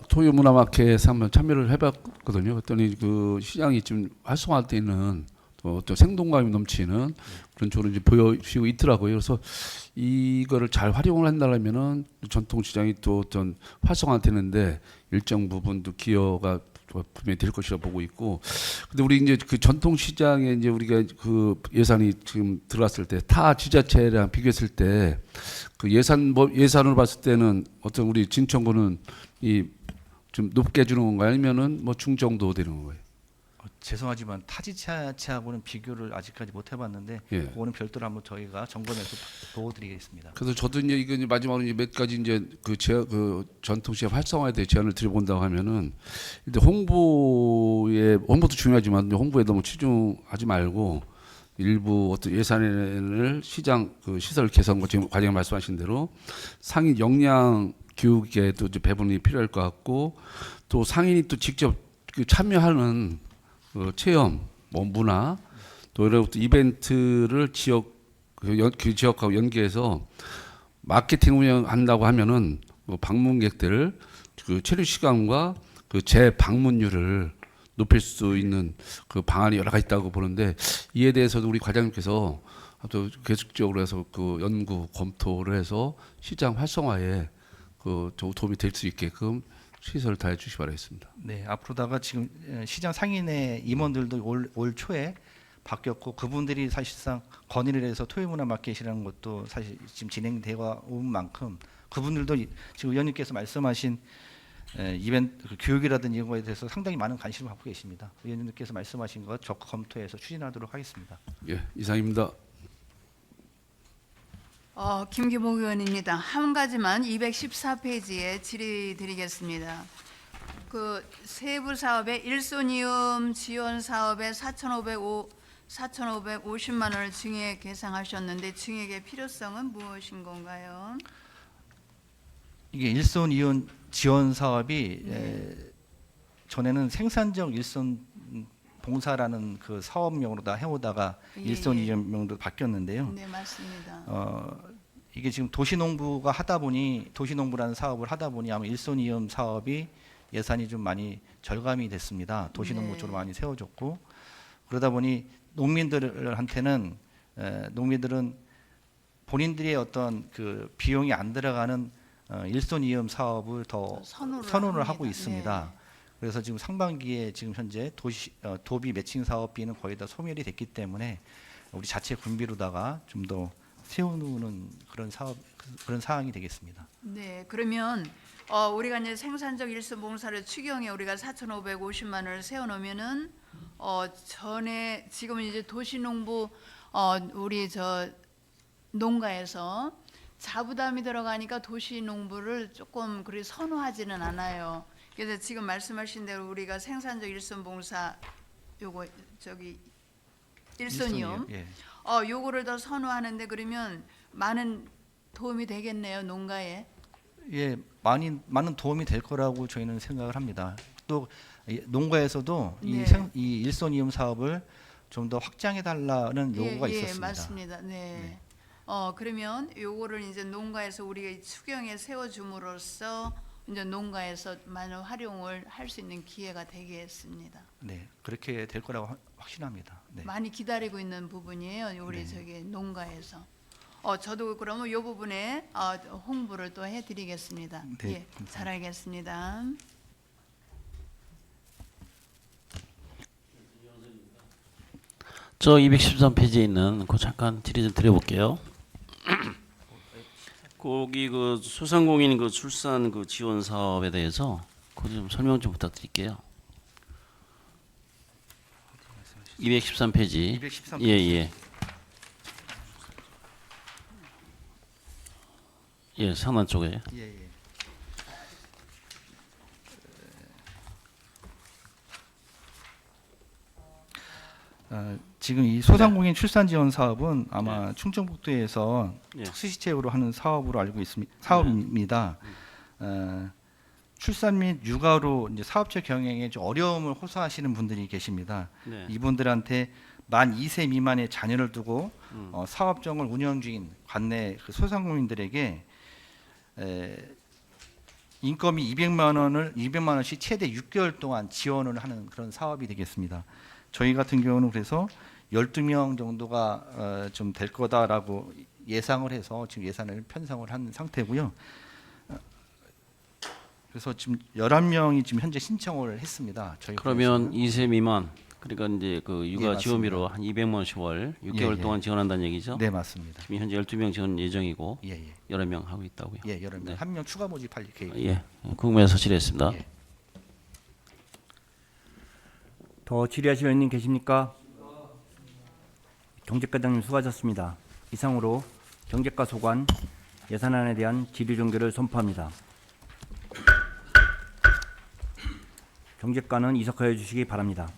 토요문화마켓에 한번 참여를 해봤거든요. 그랬더니 그 시장이 좀 활성화되는 또 생동감이 넘치는 그런 조를 이제 보여주고 있더라고요. 그래서 이거를 잘 활용을 한다면은 전통시장이 또 어떤 활성화되는데 일정 부분도 기여가 분명히 될 것이라 보고 있고. 근데 우리 이제 그 전통시장에 이제 우리가 그 예산이 지금 들어왔을 때 타 지자체랑 비교했을 때 그 예산을 봤을 때는 어떤 우리 진천구는 이 좀 높게 주는 건가요? 아니면은 뭐 중정도 되는 건가요? 죄송하지만 타지체하고는 비교를 아직까지 못 해봤는데 예. 그거는 별도로 한번 저희가 점검해서 보고드리겠습니다. 그래서 저도 이제 이거 이제 마지막으로 이제 몇 가지 이제 그 전통시장 활성화에 대해 제안을 드려본다고 하면은 일단 홍보도 중요하지만 이제 홍보에 너무 치중하지 말고 일부 어떤 예산을 시장 그 시설 개선과 지금 과장님 말씀하신 대로 상인 역량 교육에 또 이제 배분이 필요할 것 같고 또 상인이 또 직접 그 참여하는 체험, 뭐 문화 또 이런 것도 이벤트를 그 지역하고 연계해서 마케팅 운영한다고 하면은 방문객들 그 체류 시간과 그 재방문율을 높일 수 있는 그 방안이 여러 가지 있다고 보는데 이에 대해서도 우리 과장님께서 또 계속적으로 해서 그 연구 검토를 해서 시장 활성화에 그 도움이 될 수 있게끔 시설을 다해 주시기 바라겠습니다. 네, 앞으로다가 지금 시장 상인의 임원들도 올 초에 바뀌었고 그분들이 사실상 건의를 해서 토요문화 마켓이라는 것도 사실 지금 진행되어 온 만큼 그분들도 지금 의원님께서 말씀하신 이벤트 그 교육이라든지 이런 거에 대해서 상당히 많은 관심을 갖고 계십니다. 의원님께서 말씀하신 것 적극 검토해서 추진하도록 하겠습니다. 예, 이상입니다. 김기복 의원입니다. 한 가지만 214페이지에 질의드리겠습니다. 그 세부 사업의 일손이음 지원 사업에 4,550만 원을 증액 계상하셨는데 증액의 필요성은 무엇인 건가요? 이게 일손 이혼 지원 사업이 전에는 생산적 일손 봉사라는 그 사업명으로 다 해오다가 일손 이용명도 바뀌었는데요. 네, 맞습니다. 이게 지금 도시농부가 하다 보니 도시농부라는 사업을 하다 보니 아마 일손 이용 사업이 예산이 좀 많이 절감이 됐습니다. 도시농부 쪽으로 많이 세워졌고 그러다 보니 농민들한테는 농민들은 본인들의 어떤 그 비용이 안 들어가는 일손 이용 사업을 더 선호를 하고 있습니다. 네. 그래서 지금 상반기에 지금 현재 도비 매칭 사업비는 거의 다 소멸이 됐기 때문에 우리 자체 군비로다가 좀 더 세우는 그런 사항이 되겠습니다. 네, 그러면 우리가 이제 생산적 일손 봉사를 추경에 우리가 4,550만 원을 세워놓으면은 전에 지금 이제 도시농부 우리 저 농가에서 자부담이 들어가니까 도시농부를 조금 그리 선호하지는 않아요. 그래서 지금 말씀하신 대로 우리가 생산적 일손 봉사 요거 저기 일손이요. 예. 요거를 더 선호하는데 그러면 많은 도움이 되겠네요, 농가에. 예, 많은 도움이 될 거라고 저희는 생각을 합니다. 또 농가에서도 네. 이 일손 이용 사업을 좀 더 확장해 달라는 요구가 있었습니다. 예, 맞습니다. 네. 그러면 요거를 이제 농가에서 우리가 추경에 세워줌으로써 이제 농가에서 많은 활용을 할 수 있는 기회가 되겠습니다. 네, 그렇게 될 거라고 확신합니다. 네. 많이 기다리고 있는 부분이에요, 우리 저기 농가에서. 저도 그러면 이 부분에 홍보를 또 해드리겠습니다. 네, 예, 잘 알겠습니다. 저 213페이지에 있는 그 잠깐 질의 좀 드려볼게요. 거기 그 소상공인 그 출산 그 지원 사업에 대해서 그 좀 설명 좀 부탁드릴게요. 213페이지. 213페이지. 예. 예, 상단 쪽에. 예. 지금 이 소상공인 출산 지원 사업은 아마 충청북도에서 특수시책으로 하는 사업으로 알고 있습니다. 사업입니다. 출산 및 육아로 이제 사업체 경영에 좀 어려움을 호소하시는 분들이 계십니다. 네. 이분들한테 만 2세 미만의 자녀를 두고 사업장을 운영 중인 관내 그 소상공인들에게 인건비 200만 원씩 최대 6개월 동안 지원을 하는 그런 사업이 되겠습니다. 저희 같은 경우는 그래서 12명 정도가 좀 될 거다라고 예상을 해서 지금 예산을 편성을 한 상태고요. 그래서 지금 11명이 지금 현재 신청을 했습니다. 저희 그러면 2세 미만 그러니까 이제 그 육아 맞습니다. 지원비로 한 200만 원씩 월 6개월 예. 동안 지원한다는 얘기죠? 네, 맞습니다. 지금 현재 12명 지원 예정이고 예. 11명 하고 있다고요. 예, 11명. 네. 한 명 추가 모집할 계획. 예, 궁금해서 질의했습니다. 예. 더 질의하실 의원님 계십니까? 경제과장님 수고하셨습니다. 이상으로 경제과 소관 예산안에 대한 질의 종결을 선포합니다. 경제과는 이석하여 주시기 바랍니다.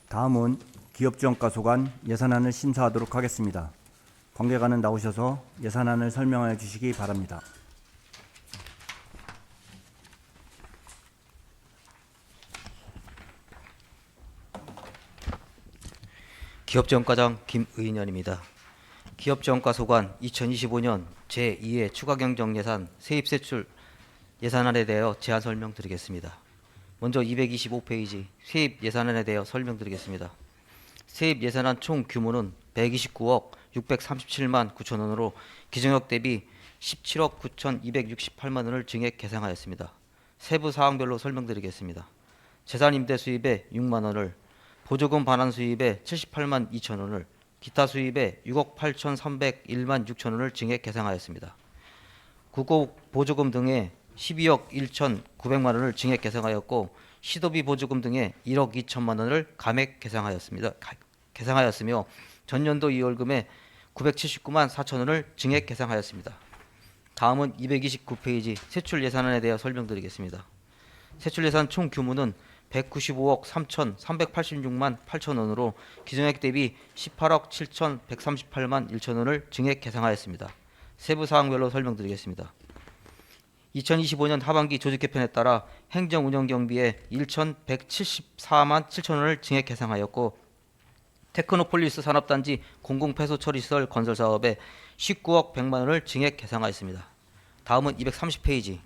다음은 기업지원과 소관 예산안을 심사하도록 하겠습니다. 관계관은 나오셔서 예산안을 설명하여 주시기 바랍니다. 기업지원과장 김의년입니다. 기업지원과 소관 2025년 제2회 추가경정예산 세입세출 예산안에 대하여 제안 설명드리겠습니다. 먼저 225페이지 세입 예산안에 대하여 설명드리겠습니다. 세입 예산안 총 규모는 129억 637만 9천 원으로 기정역 대비 17억 9,268만 원을 증액 계상하였습니다. 세부 사항별로 설명드리겠습니다. 재산임대 수입에 6만 원을, 보조금 반환 수입에 78만 2천 원을, 기타 수입에 6억 8,301만 6천 원을 증액 계상하였습니다. 국고 보조금 등에 12억 1,900만 원을 증액 계상하였고 시도비 보조금 등에 1억 2천만 원을 감액 계상하였으며 전년도 이월금에 979만 4천 원을 증액 계상하였습니다. 다음은 229페이지 세출 예산안에 대해 설명드리겠습니다. 세출 예산 총 규모는 195억 3,386만 8천 원으로 기존액 대비 18억 7,138만 1천 원을 증액 계상하였습니다. 세부 사항별로 설명드리겠습니다. 2025년 하반기 조직 개편에 따라 행정 운영 경비에 1,174만 7천 원을 증액 계상하였고 테크노폴리스 산업단지 공공폐소 처리시설 건설 사업에 19억 100만 원을 증액 계상하였습니다. 다음은 230페이지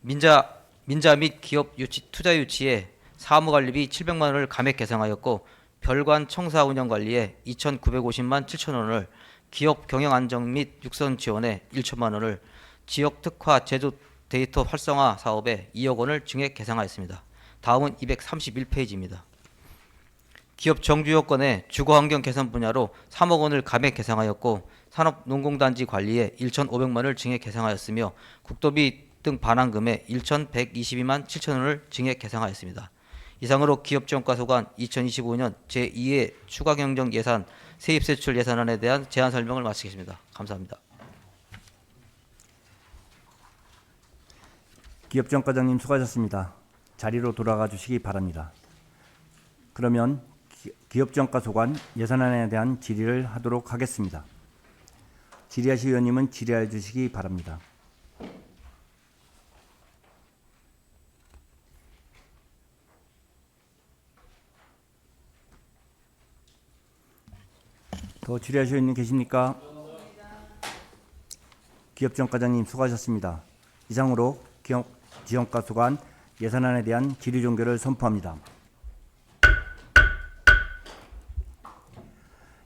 민자 및 기업 유치 투자 유치에 사무관리비 700만 원을 감액 계상하였고 별관 청사 운영 관리에 2,950만 7천 원을, 기업 경영 안정 및 육선 지원에 1천만 원을, 지역 특화 제조 데이터 활성화 사업에 2억 원을 증액 계상하였습니다. 다음은 231페이지입니다. 기업 정주요건의 주거환경 개선 분야로 3억 원을 감액 계상하였고 산업농공단지 관리에 1,500만 원을 증액 계상하였으며 국도비 등 반환금에 1,122만 7천 원을 증액 계상하였습니다. 이상으로 기업지원과 소관 2025년 제2회 추가경정 예산 세입세출 예산안에 대한 제안 설명을 마치겠습니다. 감사합니다. 기업지원과장님 수고하셨습니다. 자리로 돌아가 주시기 바랍니다. 그러면 기업지원과 소관 예산안에 대한 질의를 하도록 하겠습니다. 질의하실 의원님은 질의해 주시기 바랍니다. 더 질의하실 의원님 계십니까? 기업지원과장님 수고하셨습니다. 이상으로 기업지원과 소관 예산안에 대한 질의 종결을 선포합니다.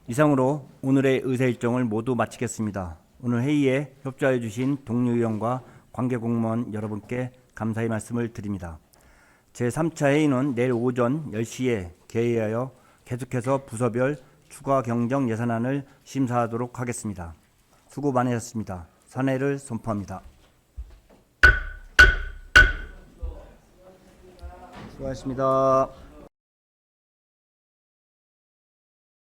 이상으로 오늘의 의사 일정을 모두 마치겠습니다. 오늘 회의에 협조하여 주신 동료 의원과 관계 공무원 여러분께 감사의 말씀을 드립니다. 제3차 회의는 내일 오전 10시에 개회하여 계속해서 부서별 추가 경정 예산안을 심사하도록 하겠습니다. 수고 많으셨습니다. 산회를 선포합니다. 수고하셨습니다.